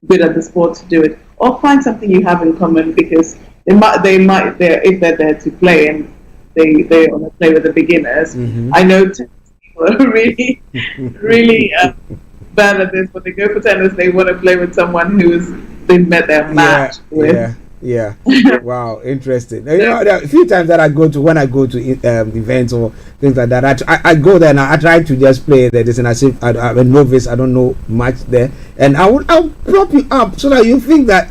good at the sport to do it, or find something you have in common, because they might if they're there to play and they want to play with the beginners. I know people are really bad at this. When they go for tennis, they want to play with someone they've met their match with. Yeah. Wow, interesting. You know, there are a few times that when I go to events or things like that, I go there and I try to just play there. And I say I'm a novice, I don't know much there, and I'll prop you up so that you think that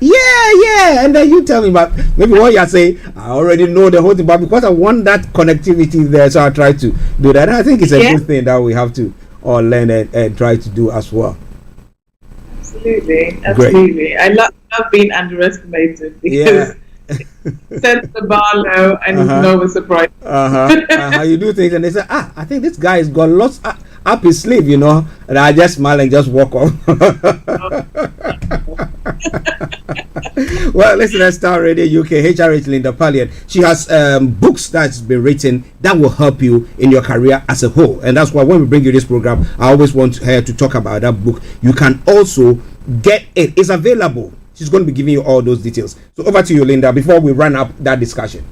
and then you tell me about maybe what you're saying. I already know the whole thing, but because I want that connectivity there, so I try to do that. And I think it's a good thing that we have to all learn and try to do as well. Absolutely. Great. I love being underestimated, because it sets the bar low and it's never surprised. You do things and they say, I think this guy has got lots up his sleeve, you know, and I just smile and just walk off. Well, listen to Star Radio UK, HRH Linda Pallien. She has books that's been written that will help you in your career as a whole. And that's why when we bring you this program, I always want her to talk about that book. You can also get it. It's available. She's going to be giving you all those details. So over to you, Linda, before we run up that discussion.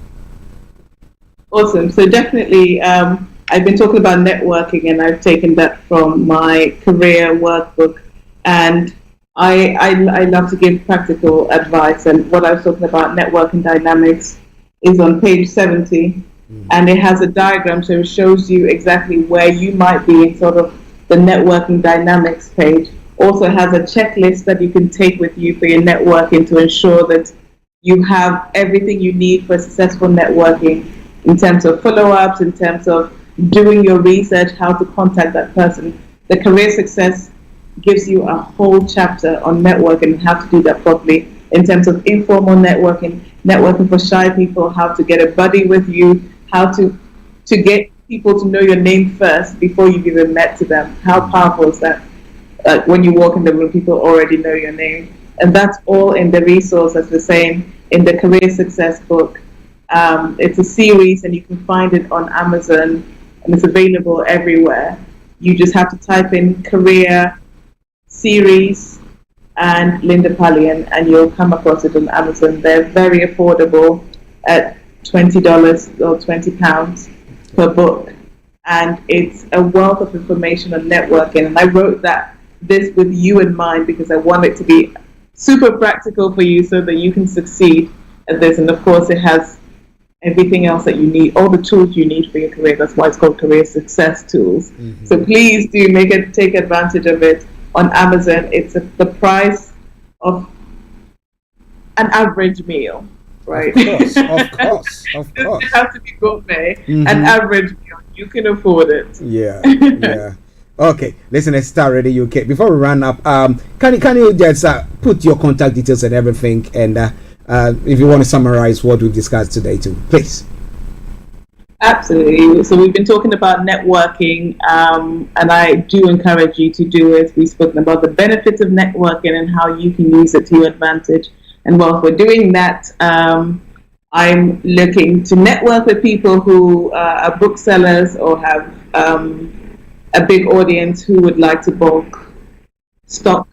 Awesome. So definitely, I've been talking about networking, and I've taken that from my career workbook. And I love to give practical advice. And what I was talking about, networking dynamics, is on page 70. And it has a diagram, so it shows you exactly where you might be in sort of the networking dynamics page. Also has a checklist that you can take with you for your networking to ensure that you have everything you need for successful networking in terms of follow-ups, in terms of doing your research, how to contact that person. The career success gives you a whole chapter on networking and how to do that properly in terms of informal networking, networking for shy people, how to get a buddy with you, how to get people to know your name first before you've even met to them. How powerful is that? When you walk in the room, people already know your name. And that's all in the resource, as we're saying, in the Career Success book. It's a series, and you can find it on Amazon, and it's available everywhere. You just have to type in Career Series and Linda Pallien, and you'll come across it on Amazon. They're very affordable at $20 or £20 per book. And it's a wealth of information on networking. And I wrote this with you in mind because I want it to be super practical for you so that you can succeed at this. And of course, it has everything else that you need, all the tools you need for your career. That's why it's called Career Success Tools. Mm-hmm. So please do take advantage of it on Amazon. It's the price of an average meal, right? Of course. It doesn't have to be gourmet. Mm-hmm. An average meal, you can afford it. Yeah. Okay, listen, let's start Radio UK. Before we run up, can you just put your contact details and everything, and if you want to summarize what we've discussed today too, please. Absolutely. So we've been talking about networking, and I do encourage you to do it. We've spoken about the benefits of networking and how you can use it to your advantage. And whilst we're doing that, I'm looking to network with people who are booksellers or have a big audience who would like to bulk stock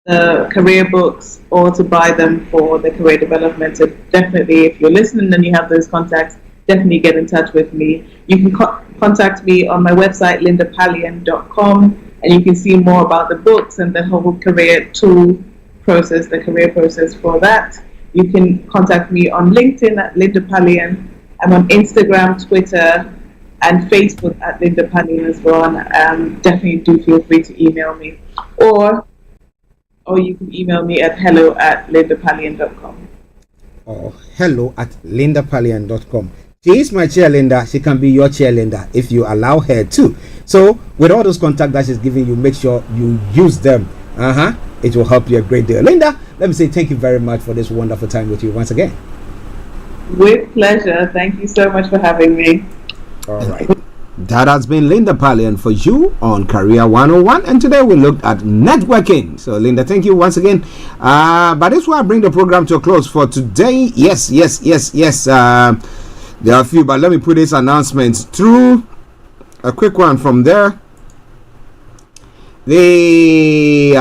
the career books or to buy them for the career development. So definitely, if you're listening and you have those contacts, definitely get in touch with me. You can contact me on my website, lindapallien.com, and you can see more about the books and the whole career tool process, the career process for that. You can contact me on LinkedIn at Linda Pallien. I'm on Instagram, Twitter, and Facebook at Linda Pallien as well. And definitely do feel free to email me. Or you can email me at hello@lindapallien.com. Or hello@lindapallien.com. She is my cheerleader. She can be your cheerleader if you allow her to. So with all those contacts that she's giving you, make sure you use them. It will help you a great deal. Linda, let me say thank you very much for this wonderful time with you once again. With pleasure. Thank you so much for having me. All right. That has been Linda Pallien for you on Career 101, and today we looked at networking. So Linda, thank you once again. But this will I bring the program to a close for today. Yes. There are a few, but let me put this announcement through. A quick one from there. The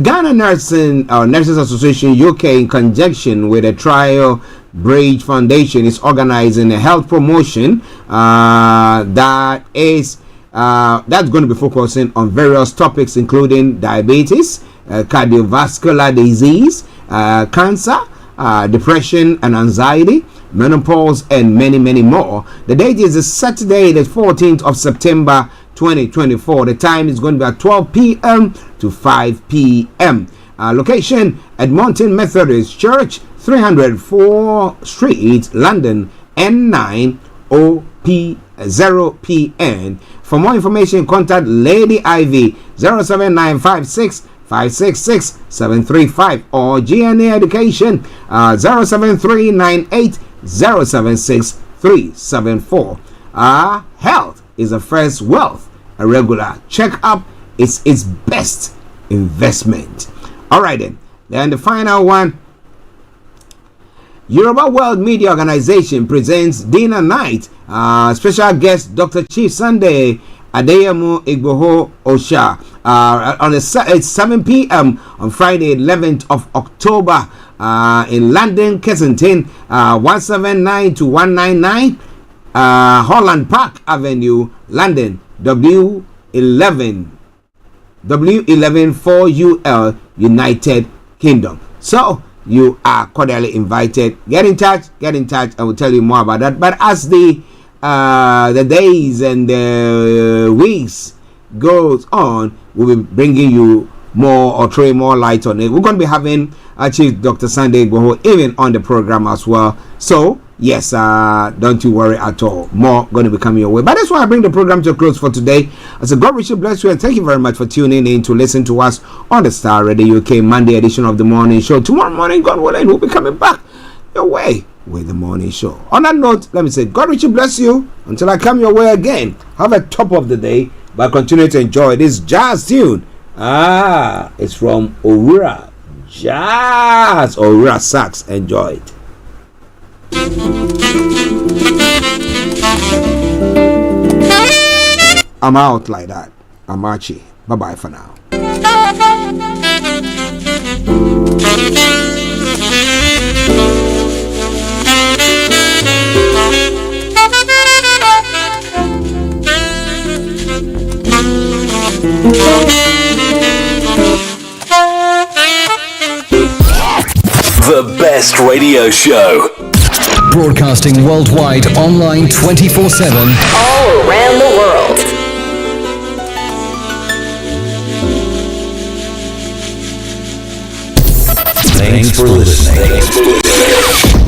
Ghana Nurses Association UK, in conjunction with the Trial Bridge Foundation, is organizing a health promotion that's going to be focusing on various topics, including diabetes, cardiovascular disease, cancer, depression and anxiety, menopause, and many more. The date is Saturday, the 14th of September 2024. The time is going to be at 12 p.m. to 5 p.m. Location: Edmonton Methodist Church, 304 Street, London, N9 OP0PN. For more information, contact Lady Ivy 07956 566 735 or GNA Education 07398 076 374. Health is the first wealth. A regular checkup is its best investment. All right, then the final one Yoruba World Media Organization presents dinner night. Special guest Dr. Chief Sunday Adeyemo Igboho Osha. It's 7 p.m. on Friday, 11th of October in London, Kensington, 179 to 199 Holland Park Avenue, London, W11 4UL, United Kingdom. So you are cordially invited. Get in touch. I will tell you more about that. But as the days and the weeks goes on, we'll be bringing you more or throwing more light on it. We're going to be having Chief Dr. Sunday Igboho even on the program as well. So yes, don't you worry at all. More going to be coming your way. But that's why I bring the program to a close for today. I said, God richly bless you, and thank you very much for tuning in to listen to us on the Star Radio UK Monday edition of the morning show. Tomorrow morning, God willing, we'll be coming back your way with the morning show. On that note, let me say, God richly bless you until I come your way again. Have a top of the day, but continue to enjoy this jazz tune. It's from Owura Jazz, Owura Sax. Enjoy it. I'm out like that. I'm Archie. Bye bye for now. The best radio show. Broadcasting worldwide, online 24/7. All around the world. Thanks for listening.